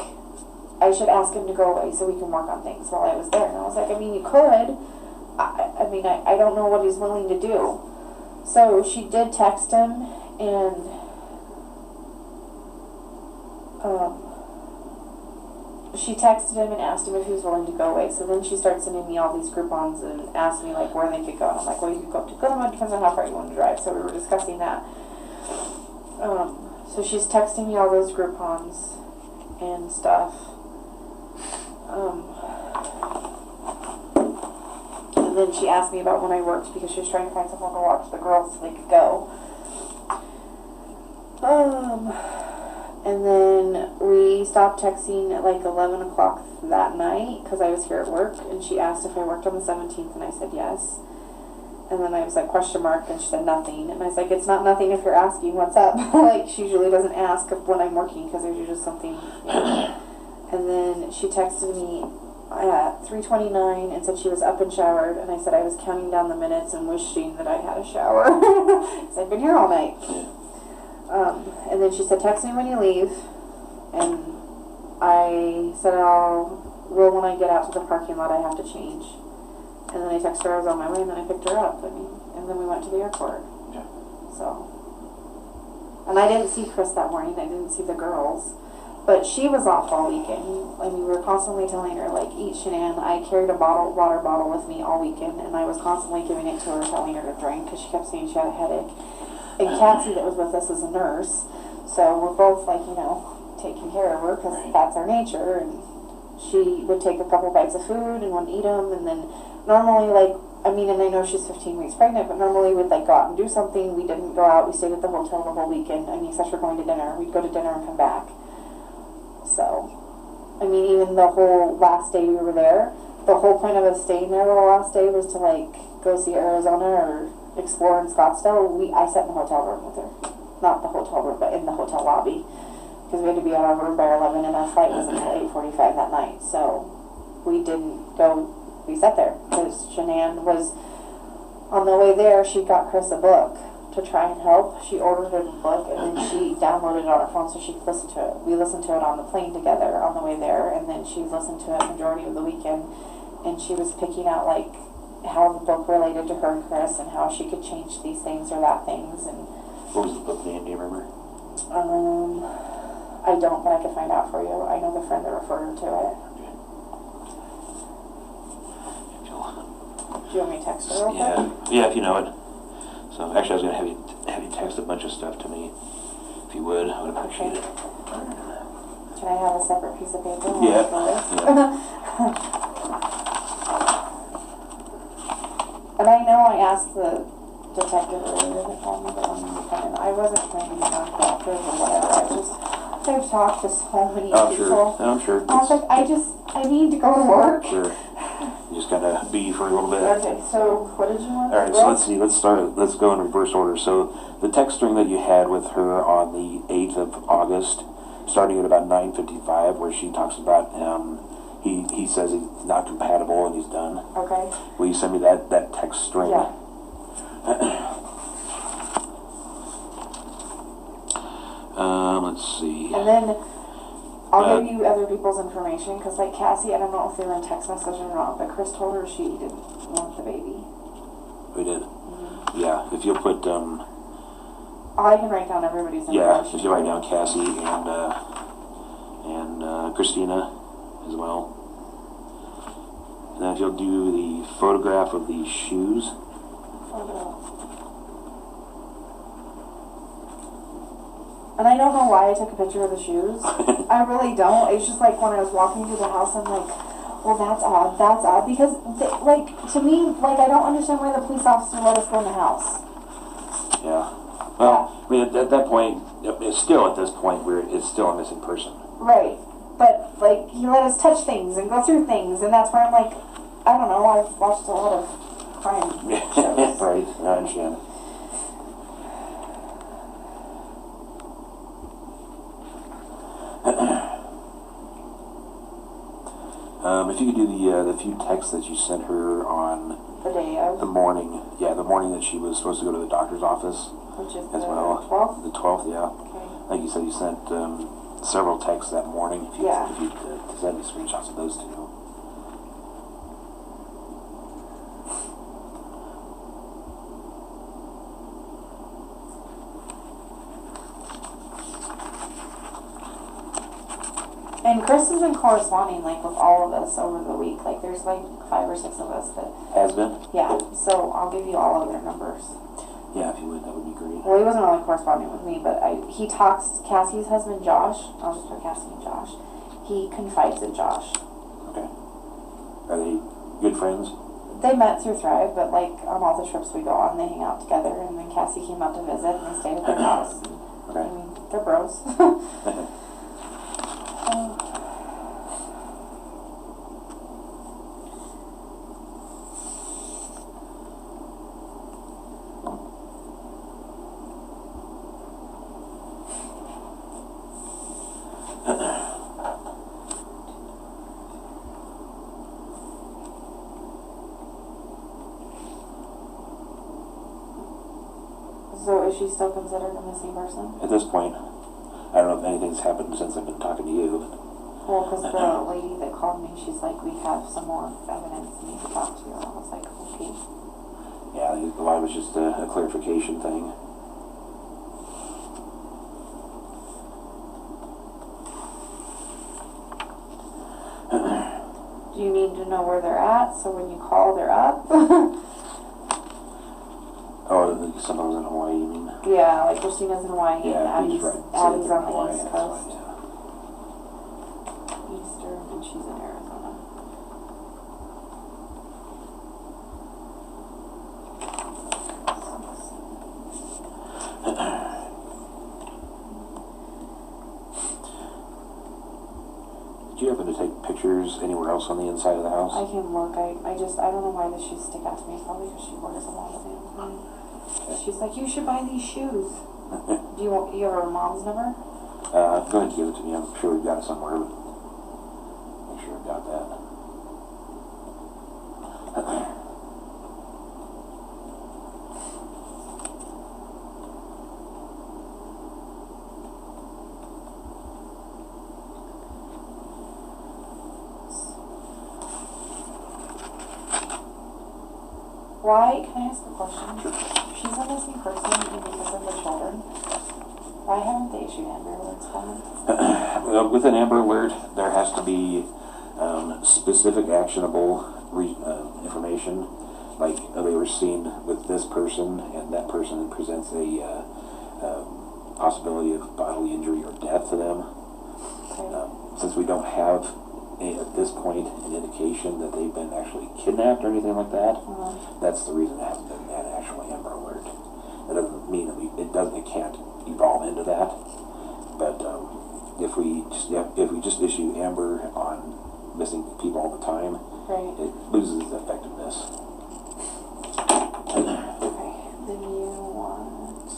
I should ask him to go away so we can work on things while I was there? And I was like, I mean, you could. I don't know what he's willing to do. So she did text him, and she texted him and asked him if he was willing to go away. So then she starts sending me all these Groupons and asked me, like, where they could go. And I'm like, well, you could go up to Glenwood, depends on how far you want to drive. So we were discussing that. So she's texting me all those Groupons and stuff. And then she asked me about when I worked, because she was trying to find someone to watch the girls so they could go. And then we stopped texting at like 11 o'clock that night because I was here at work, and she asked if I worked on the 17th, and I said yes. And then I was like, question mark, and she said nothing. And I was like, it's not nothing if you're asking what's up. Like, she usually doesn't ask when I'm working because there's usually something. You know. And then she texted me at 3:29 and said she was up and showered, and I said I was counting down the minutes and wishing that I had a shower because I've been here all night. And then she said, text me when you leave, and I said well, when I get out to the parking lot I have to change. And then I texted her I was on my way, and then I picked her up, and then we went to the airport. Yeah. So, and I didn't see Chris that morning, I didn't see the girls. But she was off all weekend. I mean, we were constantly telling her, like, eat Shannan. I carried a water bottle with me all weekend, and I was constantly giving it to her, telling her to drink, because she kept saying she had a headache. And Cassie, that was with us, is a nurse, so we're both, like, you know, taking care of her, because that's our nature. And she would take a couple bites of food and wouldn't eat them, and then normally, like, I mean, and I know she's 15 weeks pregnant, but normally we'd, like, go out and do something. We didn't go out. We stayed at the hotel the whole weekend. I mean, except for going to dinner. We'd go to dinner and come back. So, I mean, even the whole last day we were there, the whole point of us staying there the last day was to, like, go see Arizona or explore in Scottsdale. I sat in the hotel room with her. Not the hotel room, but in the hotel lobby. Because we had to be out of our room by 11, and our flight was until 8:45 that night. So, we didn't go, we sat there. Because Shannan was, on the way there, she got Chris a book to try and help. She ordered a book, and then she downloaded it on her phone so she could listen to it. We listened to it on the plane together on the way there, and then she listened to it majority of the weekend, and she was picking out, like, how the book related to her and Chris, and how she could change these things or that things. And what was the book name? Do you remember? I don't, but I could find out for you. I know the friend that referred her to it. Do you want me to text her? Yeah, if you know it. So actually, I was gonna have you text a bunch of stuff to me, if you would. I would appreciate it. Can I have a separate piece of paper? Yeah. And I know I asked the detective earlier to call me, but I wasn't planning on doctors or whatever. I've talked to so many people. I'm sure. I was like, I need to go to work. Sure. You just gotta be for a little bit. Okay, so what did you want? All right, so let's see. Let's go in reverse order. So the text string that you had with her on the 8th of August, starting at about 9:55, where she talks about he says he's not compatible and he's done. Okay. Will you send me that text string? Yeah. Let's see. And then I'll give you other people's information, because, like, Cassie, I don't know if they were in text message or not, but Chris told her she didn't want the baby. We did? Mm-hmm. Yeah, if you'll put, I can write down everybody's information. yeah, if you write down Cassie and Christina as well. And then if you'll do the photograph of the shoes. And I don't know why I took a picture of the shoes. I really don't. It's just like when I was walking through the house, I'm like, well, that's odd. That's odd. Because, like, to me, like, I don't understand why the police officer let us go in the house. Yeah. Well, I mean, at that point, it's still at this point where it's still a missing person. Right. But, like, he let us touch things and go through things, and that's where I'm like, I don't know, I've watched a lot of crime shows. Right, I understand. If you could do the few texts that you sent her on The day of? the morning that she was supposed to go to the doctor's office. Which is as the well. 12th? The 12th, yeah. Okay. Like you said, you sent several texts that morning. If you could send me screenshots of those two. And Chris has been corresponding, like, with all of us over the week. Like, there's, like, 5 or 6 of us that... Has been? Yeah, so I'll give you all of their numbers. Yeah, if you would, that would be great. Well, he wasn't only corresponding with me, but he talks, Cassie's husband, Josh, I'll just put Cassie and Josh, he confides in Josh. Okay. Are they good friends? They met through Thrive, but, like, on all the trips we go on, they hang out together, and then Cassie came out to visit, and they stayed at their house. Okay. I mean, they're bros. So is she still considered a missing person? At this point, I don't know if anything's happened since I've been talking to you, but Well, because the lady that called me, she's like, we have some more evidence we need to talk to you. I was like, okay. yeah, a lot was just a clarification thing. Do you need to know where they're at, so when you call, they're up? Oh, someone's in Hawaii, you mean? Yeah, like Christina's in Hawaii, and Yeah, he's Abby's, right. Abby's on the Hawaii, East that's Coast. right, Eastern, and she's in Arizona. Did you happen to take pictures anywhere else on the inside of the house? I can look, I don't know why the shoes stick out to me, probably because she wears them all the damn time. She's like, you should buy these shoes. Do you have her mom's number? Go ahead and give it to me. I'm sure we've got it somewhere, but make sure I've got that. Why, can I ask a question? She's a missing person and because of the children. Why haven't they issued Amber Alerts for them? Well, with an Amber Alert, there has to be specific actionable information, like they were seen with this person, and that person presents a possibility of bodily injury or death to them. Okay. Since we don't have, at this point, an indication that they've been actually kidnapped or anything like that, that's the reason it hasn't been an actual Amber Alert. That doesn't mean that it can't evolve into that. But if we just issue Amber on missing people all the time, Right. it loses its effectiveness. Okay, then you want...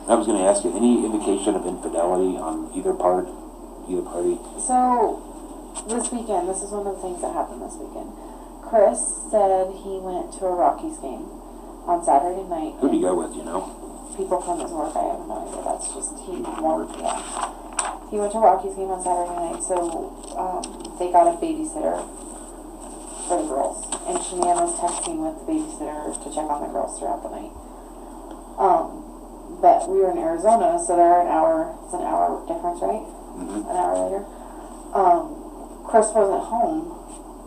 I was going to ask you, any indication of infidelity on either party? So, this weekend, this is one of the things that happened this weekend. Chris said he went to a Rockies game on Saturday night. Who'd he go with, you know? People from his work, I have no idea, that's just, he went to Rockies game on Saturday night, so, they got a babysitter for the girls. And Shannan was texting with the babysitter to check on the girls throughout the night. But we were in Arizona, so they're it's an hour difference, right? Mm-hmm. An hour later. Chris wasn't home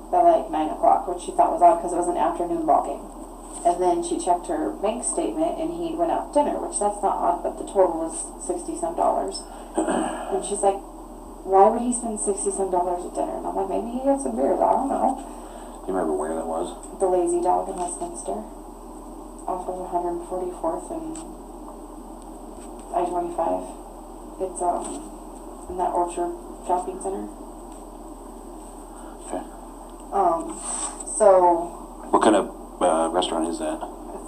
by like 9 o'clock, which she thought was odd because it was an afternoon ball game. And then she checked her bank statement and he went out to dinner, which that's not odd, but the total was $60-some. And she's like, why would he spend $60-some at dinner? And I'm like, maybe he had some beers, I don't know. Do you remember where that was? The Lazy Dog in Westminster, off of 144th and I-25. It's in that Orchard Shopping Center. Okay. So What kind of restaurant is that?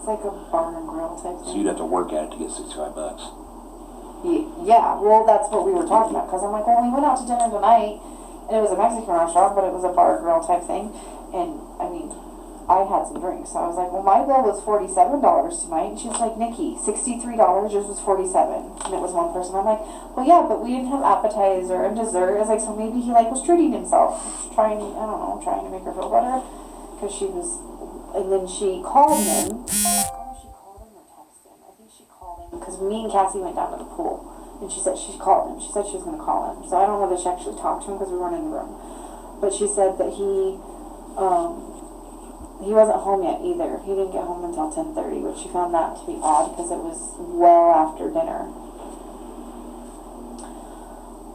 it's like a bar and grill type So thing. you'd have to work at it to get $65. Yeah, well, that's what we were talking about, because I'm like, well, we went out to dinner tonight, and it was a Mexican restaurant, but it was a bar grill type thing, and, I mean, I had some drinks, so I was like, well, my bill was $47 tonight, and she was like, Nikki, $63, yours was $47, and it was one person. I'm like, well, yeah, but we didn't have appetizer and dessert. I was like, so maybe he, like, was treating himself, trying to make her feel better, because she was, and then she called him. She called him or texted him. I think she called him because me and Cassie went down to the pool, and she said she called him. She said she was going to call him. So I don't know whether she actually talked to him because we weren't in the room. But she said that he wasn't home yet either. He didn't get home until 10:30, which she found that to be odd because it was well after dinner.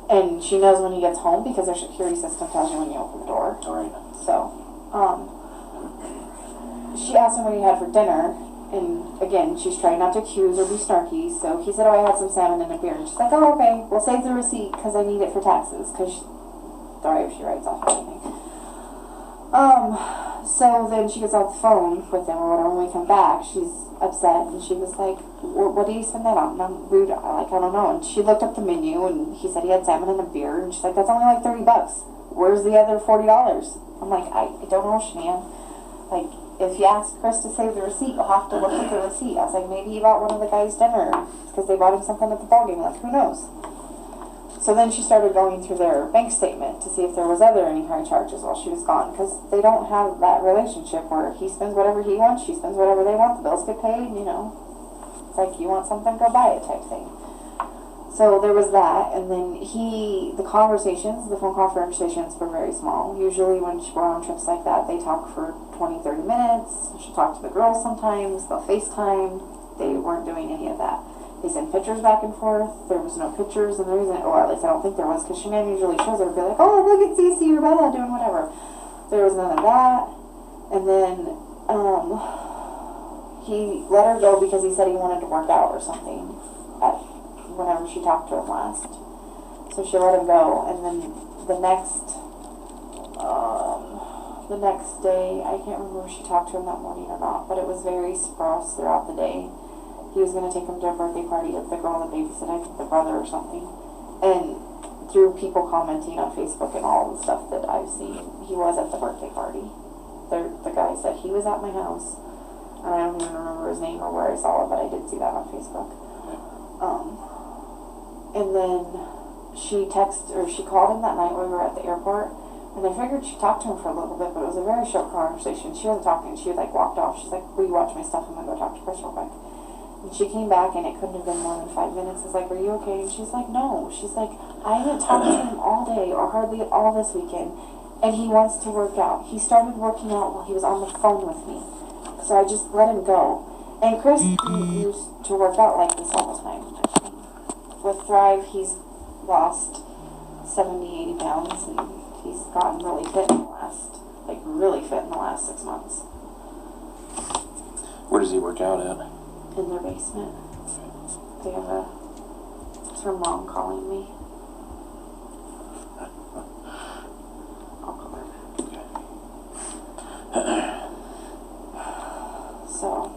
And she knows when he gets home because their security system tells you when you open the door. All right. So, she asked him what he had for dinner, And again, she's trying not to accuse or be snarky, so he said, oh, I had some salmon and a beer. And she's like, oh, okay, we'll save the receipt because I need it for taxes, because sorry if she writes off anything. So then she gets off the phone with him or whatever. When we come back, she's upset, and she was like, what do you spend that on? And I'm rude, like, I don't know. And she looked up the menu, and he said he had salmon and a beer, and she's like, that's only like $30. Where's the other $40? I'm like, I don't know, Shannan. Like, if you ask Chris to save the receipt, you'll have to look at the receipt. I was like, maybe he bought one of the guys dinner because they bought him something at the ballgame. Like, who knows? So then she started going through their bank statement to see if there was any high charges while she was gone, because they don't have that relationship where he spends whatever he wants, she spends whatever they want, the bills get paid, you know. It's like, you want something, go buy it type thing. So there was that, and then the phone conversations were very small. Usually when we're on trips like that, they talk for 20, 30 minutes. She'll talk to the girls sometimes, they'll FaceTime. They weren't doing any of that. They send pictures back and forth. There was no pictures, and the reason, or at least I don't think there was, because Shannan usually shows her, be like, oh, look at Cece or Bella doing whatever. There was none of that. And then, he let her go because he said he wanted to work out or something whenever she talked to him last. So she let him go, and then the next day, I can't remember if she talked to him that morning or not, but it was very sparse throughout the day. He was going to take him to a birthday party of the girl that babysit, I think the brother or something. And through people commenting on Facebook and all the stuff that I've seen, he was at the birthday party. The guy said he was at my house, and I don't even remember his name or where I saw it, but I did see that on Facebook. And then she called him that night when we were at the airport, and I figured she talked to him for a little bit, but it was a very short conversation. She wasn't talking. She like walked off. She's like, will you watch my stuff? I'm gonna go talk to Chris real quick. And she came back, and it couldn't have been more than 5 minutes. I was like, are you okay? And she's like, no. She's like, I haven't talked to him all day or hardly at all this weekend, and he wants to work out. He started working out while he was on the phone with me, so I just let him go. And Chris used to work out like this all the time. With Thrive, he's lost 70, 80 pounds, and he's gotten really fit in the last 6 months. Where does he work out at? In their basement. They have it's her mom calling me. I'll call her. So,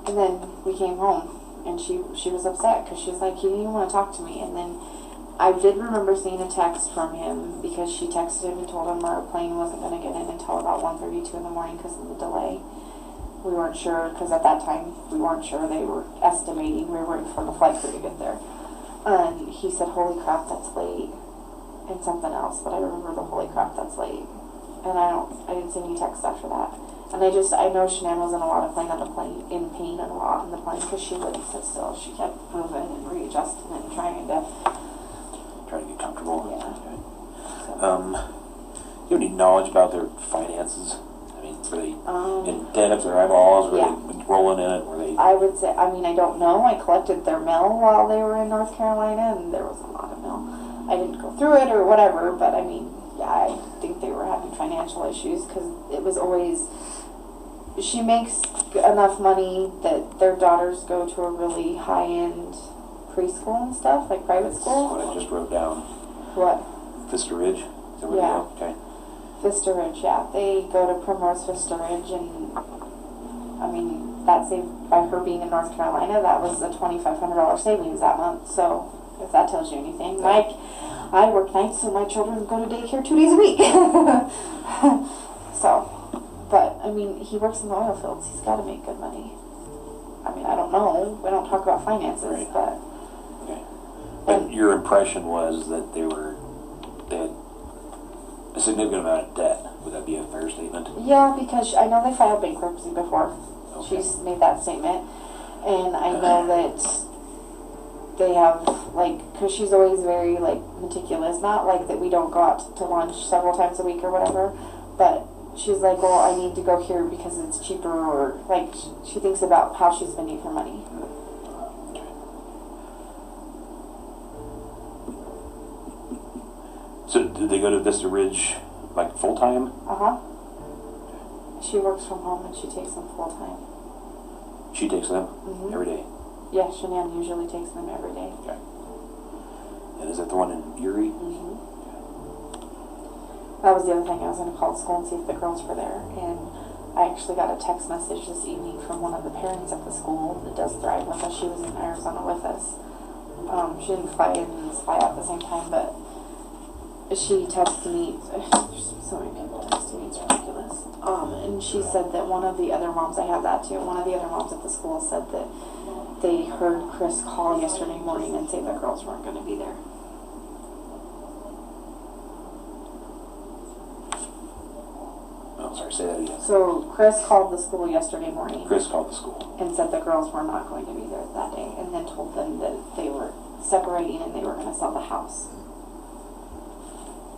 and then we came home, and she was upset because she was like, he didn't even want to talk to me. And then I did remember seeing a text from him, because she texted him and told him our plane wasn't going to get in until about 1:32 in the morning because of the delay. We weren't sure, because at that time we weren't sure. They were estimating, we were waiting for the flight crew to get there. And he said, holy crap, that's late, and something else, but I remember the holy crap, that's late. And I didn't see any text after that. And I know Shannan was in a lot of in pain and a lot in the plane, because she wouldn't sit still. She kept moving and readjusting and trying to get comfortable. Yeah. Okay. You have any knowledge about their finances? I mean, were they in debt up their eyeballs? Were they rolling in it? Were they? I would say, I don't know. I collected their mail while they were in North Carolina, and there was a lot of mail. I didn't go through it or whatever, but I think they were having financial issues, because it was always, she makes enough money that their daughters go to a really high-end preschool and stuff, like private school. That's what I just wrote down. What? Vista Ridge? Is that where Yeah. they go? Okay. Vista Ridge, yeah. They go to Primrose Vista Ridge, and that saved, by her being in North Carolina, that was a $2,500 savings that month. So if that tells you anything, like, I work nights, so my children go to daycare 2 days a week. So, but he works in the oil fields. He's got to make good money. I don't know. We don't talk about finances, Right. but. Okay. But your impression was that they had a significant amount of debt. Would that be a fair statement? Yeah, because I know they filed bankruptcy before. Okay. She's made that statement. And I know that they have, because she's always very, meticulous. Not like that we don't go out to lunch several times a week or whatever, but she's like, well, I need to go here because it's cheaper, or, she thinks about how she's spending her money. So did they go to Vista Ridge, full-time? Uh-huh. She works from home and she takes them full time. She takes them Mhm. every day. Yeah, Shannan usually takes them every day. Okay. And is that the one in Erie? Mm-hmm. That was the other thing. I was going to call the school and see if the girls were there. And I actually got a text message this evening from one of the parents at the school that does Thrive with us. She was in Arizona with us. She didn't fly in and fly out at the same time, but she texted me. There's so many people texting me. It's ridiculous. And she said that one of the other moms, I have that too, one of the other moms at the school said that they heard Chris call yesterday morning and say the girls weren't going to be there. Oh, sorry, say that again. So Chris called the school yesterday morning Chris called the school. and said the girls were not going to be there that day, and then told them that they were separating and they were going to sell the house.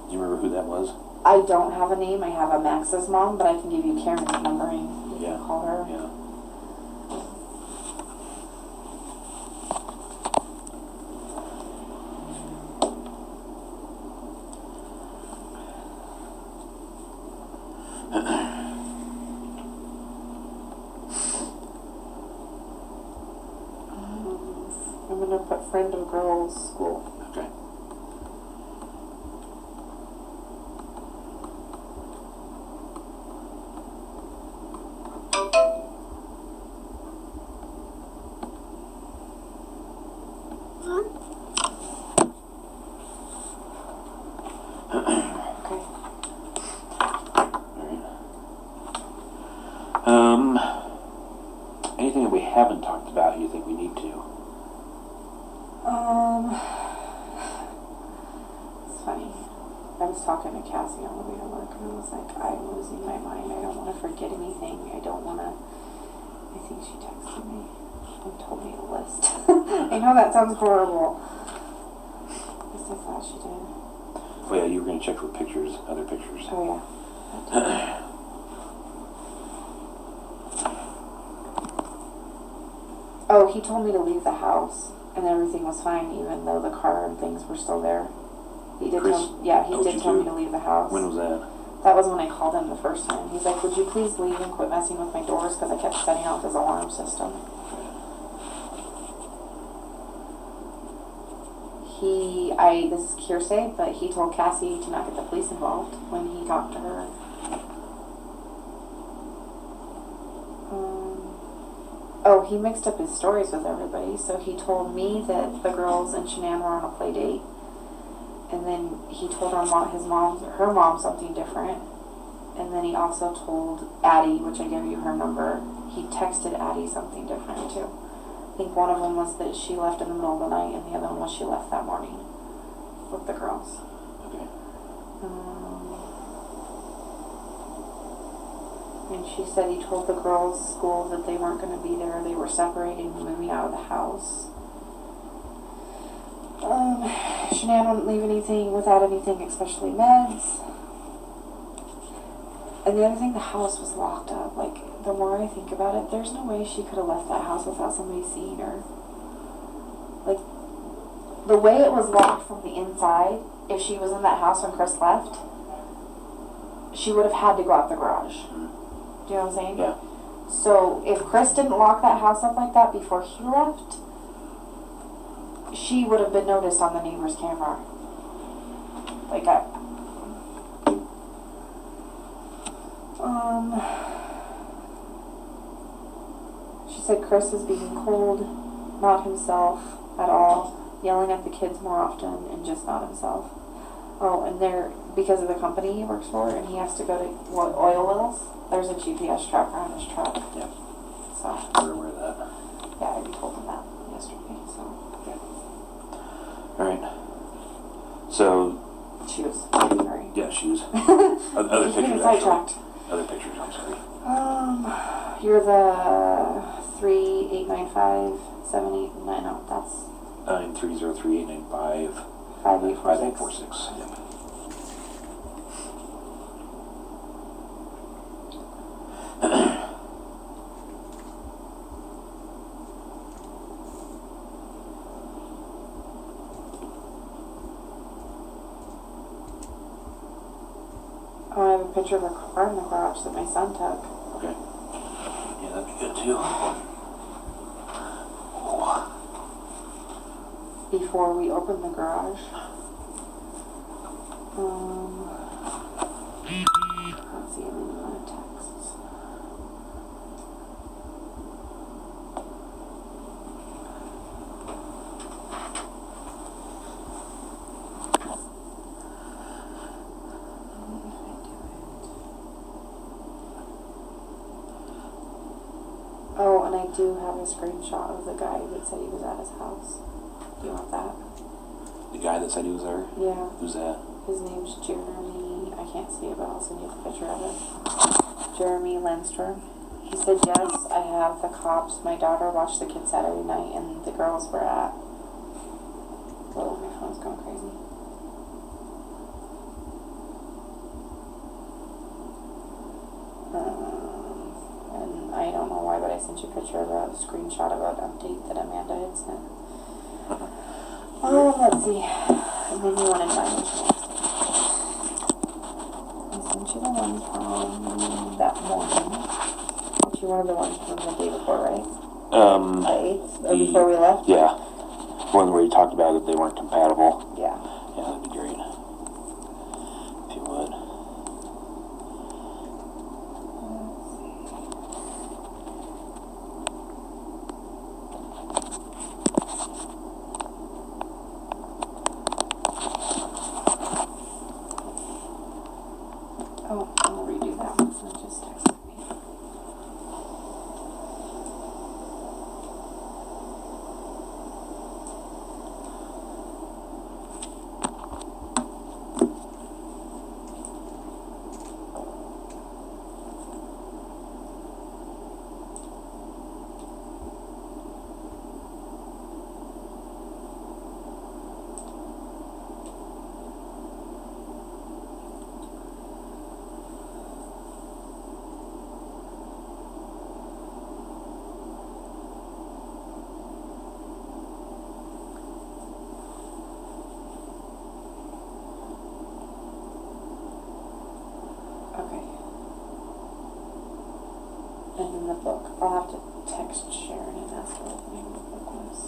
Do you remember who that was? I don't have a name. I have a Max's mom, but I can give you Karen's number and you Yeah. can call her. Yeah. I'm going to put friend of girls school. Okay. Okay. Anything that we haven't talked about you think we need to? It's funny. I was talking to Cassie on the way to work, and I was like, I'm losing my mind. I don't want to forget anything. I don't want to. I think she texted me and told me a list. I know that sounds horrible. At least I thought she did. Oh yeah, you were going to check for pictures, other pictures. Oh, yeah. Oh, he told me to leave the house, and everything was fine, even though the car and things were still there. He did Chris tell, yeah, he told did you tell me to? to leave the house. When was that? That was when I called him the first time. He's like, would you please leave and quit messing with my doors, because I kept setting off his alarm system. This is hearsay, but he told Cassie to not get the police involved when he talked to her. Oh, he mixed up his stories with everybody. So he told me that the girls and Shannan were on a play date, and then he told her mom something different, and then he also told Addie, which I gave you her number. He texted Addie something different too. I think one of them was that she left in the middle of the night, and the other one was she left that morning with the girls. Okay. And she said he told the girls' school that they weren't going to be there. They were separating and moving out of the house. Shannan wouldn't leave anything without anything, especially meds. And the other thing, the house was locked up. Like, the more I think about it, there's no way she could have left that house without somebody seeing her. Like, the way it was locked from the inside, if she was in that house when Chris left, she would have had to go out the garage. Do you know what I'm saying? Yeah. So, if Chris didn't lock that house up like that before he left, she would have been noticed on the neighbor's camera. Like, she said Chris is being cold, not himself at all, yelling at the kids more often, and just not himself. Oh, and because of the company he works for, and he has to go to oil wells, there's a GPS tracker on his truck. Yeah. So, We're aware of that. yeah, I already told him that yesterday, so. Okay. All right. So. Shoes. Sorry. Yeah, shoes. Other He's pictures. getting Actually. sidetracked. Other pictures. I'm sorry. You're the 3895789. No, that's 9303895 5846. 5846. Yep. I have a picture of her car in the garage that my son took. Okay. Yeah, that'd be good too. Before we opened the garage. Let's see, any more texts. Oh, and I do have a screenshot of the guy that said he was at his house. Do you want that? The guy that said he was there? Yeah. Who's that? His name's Jeremy. I can't see it, but I'll send you the picture of it. Jeremy Lindstrom. He said, yes, I have the cops. My daughter watched the kids Saturday night, and the girls were at... Oh, my phone's going crazy. And I don't know why, but I sent you a picture of a screenshot of an update that Amanda had sent. Oh, let's see. And then you wanted mine. I sent you the one from that morning. But you wanted the one from the day before, right? The 8th? Or before we left? Yeah. One where you talked about that they weren't compatible. Yeah. Yeah, that'd be great. If you would. Oh, I'm gonna redo that one, so just texted me. Okay. And then the book. I'll have to text Sharon and ask her what the name of the book was.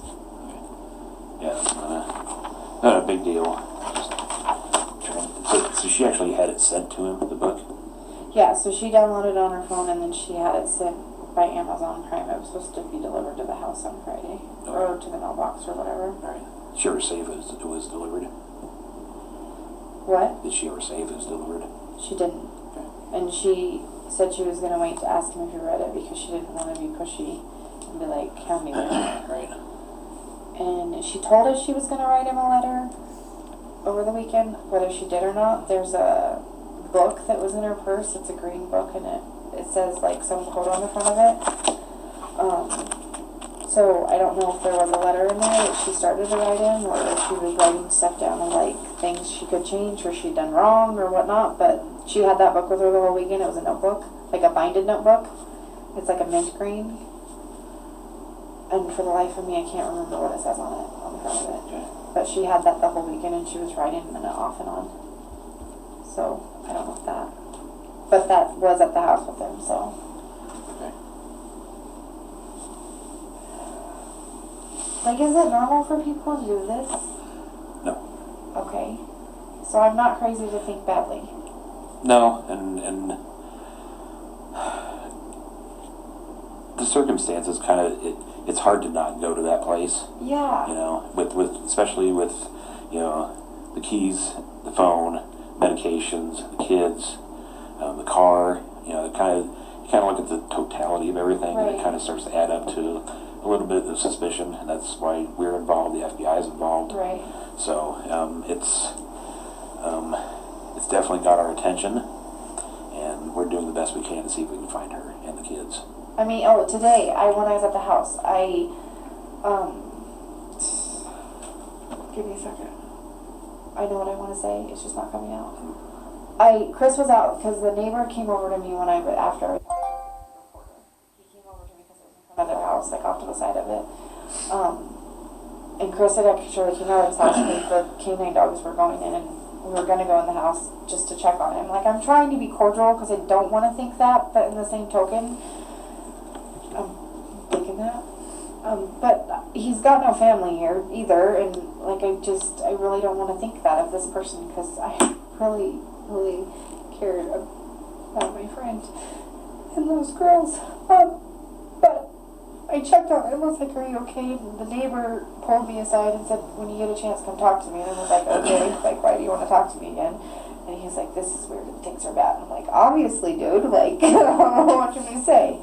Yeah, that's not a big deal. Just so she actually had it sent to him, the book? Yeah, so she downloaded it on her phone and then she had it sent by Amazon Prime. It was supposed to be delivered to the house on Friday. Okay. Or to the mailbox or whatever. Alright. Did she ever say if it was delivered? What? Did she ever say if it was delivered? She didn't. Okay. And she said she was going to wait to ask him if he read it because she didn't want to be pushy and be like, hand me that. Right. And she told us she was going to write him a letter over the weekend, whether she did or not. There's a book that was in her purse. It's a green book, and it says like some quote on the front of it. So I don't know if there was a letter in there that she started to write him, or if she was writing stuff down and like things she could change or she'd done wrong or whatnot. But she had that book with her the whole weekend. It was a notebook, like a binded notebook. It's like a mint green. And for the life of me, I can't remember what it says on it, on the front of it. Okay. But she had that the whole weekend, and she was writing it off and on. So, I don't know if that. But that was at the house with him, so. Okay. Like, is it normal for people to do this? No. Okay. So I'm not crazy to think badly. No, and the circumstances kind of, it's hard to not go to that place. Yeah. You know, with especially with, you know, the keys, the phone, medications, the kids, the car. You know, you kind of look at the totality of everything, and it kind of starts to add up to a little bit of suspicion, and that's why we're involved. The FBI is involved. Right. So it's definitely got our attention, and we're doing the best we can to see if we can find her and the kids. I mean, today, when I was at the house, give me a second. I know what I want to say, it's just not coming out. Chris was out, because the neighbor came over to me after he came over to me because it was in front of their house, like off to the side of it. And Chris had actually came out of his house, and the canine dogs were going in and we were gonna go in the house just to check on him. Like, I'm trying to be cordial because I don't want to think that, but in the same token, I'm thinking that. But he's got no family here either, and like, I really don't want to think that of this person because I really, really cared about my friend and those girls. But I checked on him. I was like, "Are you okay?" And the neighbor pulled me aside and said, "When you get a chance, come talk to me." And I was like, "Okay." Like, "Why do you want to talk to me again?" And he's like, "This is weird and things are bad." And I'm like, "Obviously, dude. Like, I don't know what you're gonna say."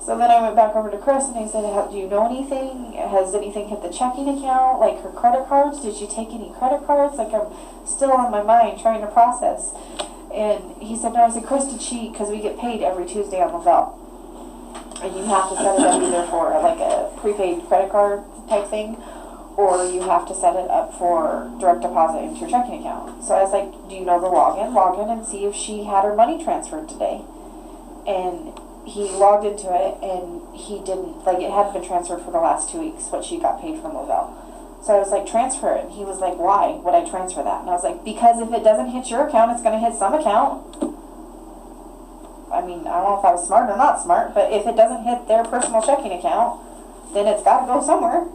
So then I went back over to Chris and I said, "Do you know anything? Has anything hit the checking account? Like her credit cards? Did she take any credit cards?" Like, I'm still on my mind trying to process. And he said, "No." I said, "Chris, did she?" Because we get paid every Tuesday on Lavelle. And you have to set it up either for like a prepaid credit card type thing, or you have to set it up for direct deposit into your checking account. So I was like, "Do you know the login? Log in and see if she had her money transferred today." And he logged into it and he didn't, like, it hadn't been transferred for the last 2 weeks, what she got paid from Lavelle. So I was like, "Transfer it." And he was like, "Why would I transfer that?" And I was like, "Because if it doesn't hit your account, it's going to hit some account." I mean, I don't know if I was smart or not smart, but if it doesn't hit their personal checking account, then it's got to go somewhere.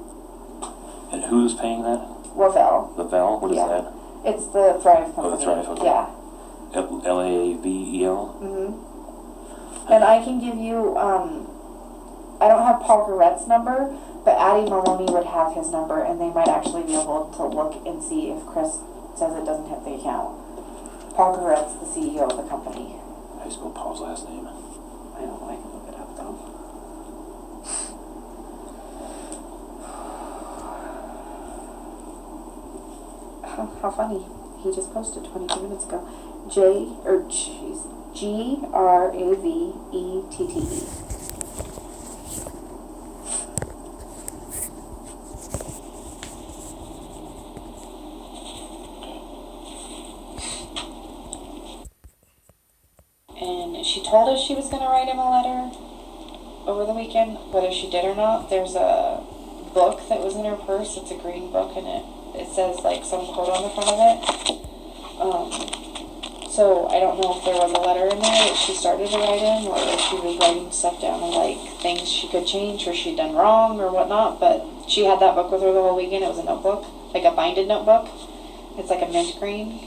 And who's paying that? Lavelle. Lavelle? What is Yeah. that? It's the Thrive company. Oh, the Thrive, okay. Yeah. Lavel? Mm-hmm. And I can give you, I don't have Paul Garrett's number, but Addie Maloney would have his number, and they might actually be able to look and see if Chris says it doesn't hit the account. Paul Garrett's the CEO of the company. How do you spell Paul's last name? I don't know, I can look it up though. How funny. He just posted 22 minutes ago. Gravette. And she told us she was going to write him a letter over the weekend. Whether she did or not, there's a book that was in her purse. It's a green book, and it says like some quote on the front of it. So I don't know if there was a letter in there that she started to write him, or if she was writing stuff down of like things she could change or she'd done wrong or whatnot. But she had that book with her the whole weekend. It was a notebook, like a binded notebook. It's like a mint green.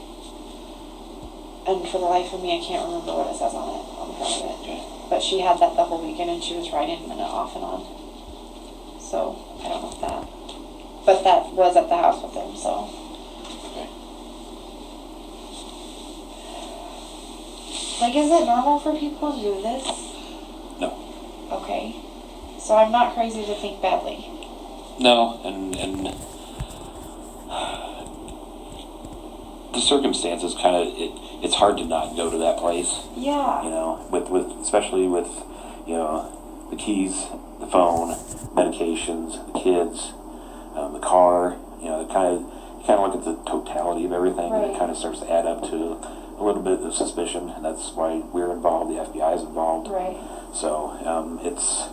And for the life of me, I can't remember what it says on the front of it. But she had that the whole weekend, and she was writing it off and on. So I don't know if that. But that was at the house with him, so. Okay. Like, is it normal for people to do this? No. Okay. So I'm not crazy to think badly. No, and the circumstances kind of, it's hard to not go to that place. Yeah. You know, especially with, you know, the keys, the phone, medications, the kids, the car. You know, you kind of look at the totality of everything, right. And it kind of starts to add up to a little bit of suspicion, and that's why we're involved. The FBI is involved. Right. So it's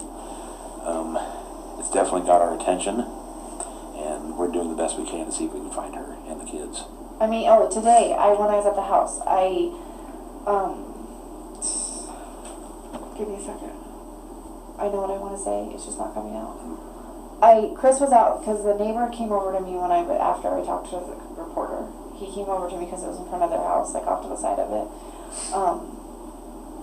definitely got our attention, and we're doing the best we can to see if we can find her and the kids. I mean, today, when I was at the house, give me a second. I know what I want to say, it's just not coming out. Chris was out, because the neighbor came over to me after I talked to the reporter. He came over to me because it was in front of their house, like off to the side of it.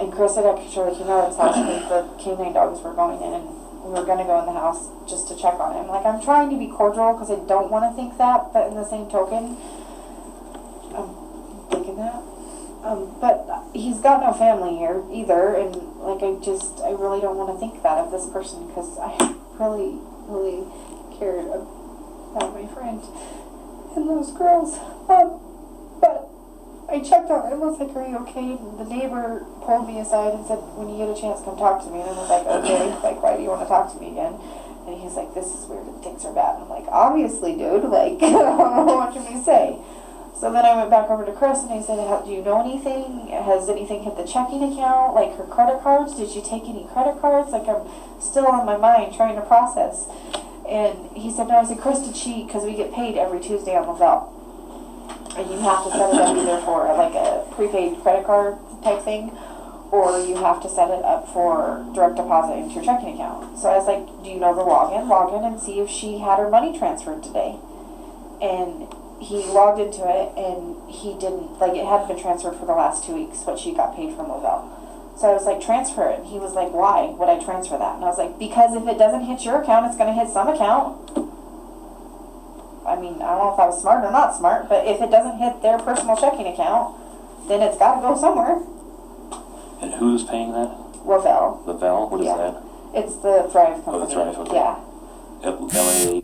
And Chris had actually came out of his house because the canine dogs were going in, and we were going to go in the house just to check on him. Like, I'm trying to be cordial because I don't want to think that, but in the same token, I'm thinking that. But he's got no family here either, and like, I really don't want to think that of this person because I really, really cared about my friend and those girls. But I checked on him. I was like, "Are you okay?" And the neighbor pulled me aside and said, "When you get a chance, come talk to me." And I was like, "Okay." Like, "Why do you want to talk to me again?" And he's like, "This is weird and things are bad." And I'm like, "Obviously, dude. Like, I don't know what you're going to say." So then I went back over to Chris and I said, "Do you know anything? Has anything hit the checking account? Like her credit cards? Did she take any credit cards?" Like, I'm still on my mind trying to process. And he said, "No." I said, "Chris, did she?" Because we get paid every Tuesday on Lavelle. And you have to set it up either for like a prepaid credit card type thing, or you have to set it up for direct deposit into your checking account. So I was like, do you know the login? Log in and see if she had her money transferred today. And he logged into it, and he didn't, like, it hadn't been transferred for the last 2 weeks, what she got paid from Lavelle. So I was like, transfer it. And he was like, why would I transfer that? And I was like, because if it doesn't hit your account, it's going to hit some account. I mean, I don't know if I was smart or not smart, but if it doesn't hit their personal checking account, then it's got to go somewhere. And who's paying that? Lavelle. Lavelle? What is Yeah. that? It's the Thrive company. Oh, the Thrive, okay. Yeah. LA.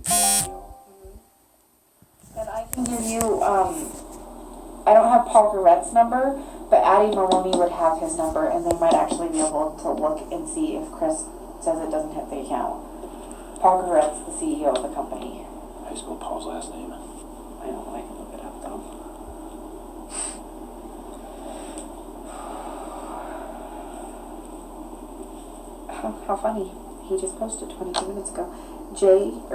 And I can give you, I don't have Paul Garrett's number, but Addie Maloney would have his number, and they might actually be able to look and see if Chris says it doesn't hit the account. Paul Garrett's the CEO of the company. How do you spell Paul's last name? I don't know, I can look it up though. How funny. He just posted 22 minutes ago. Gravett.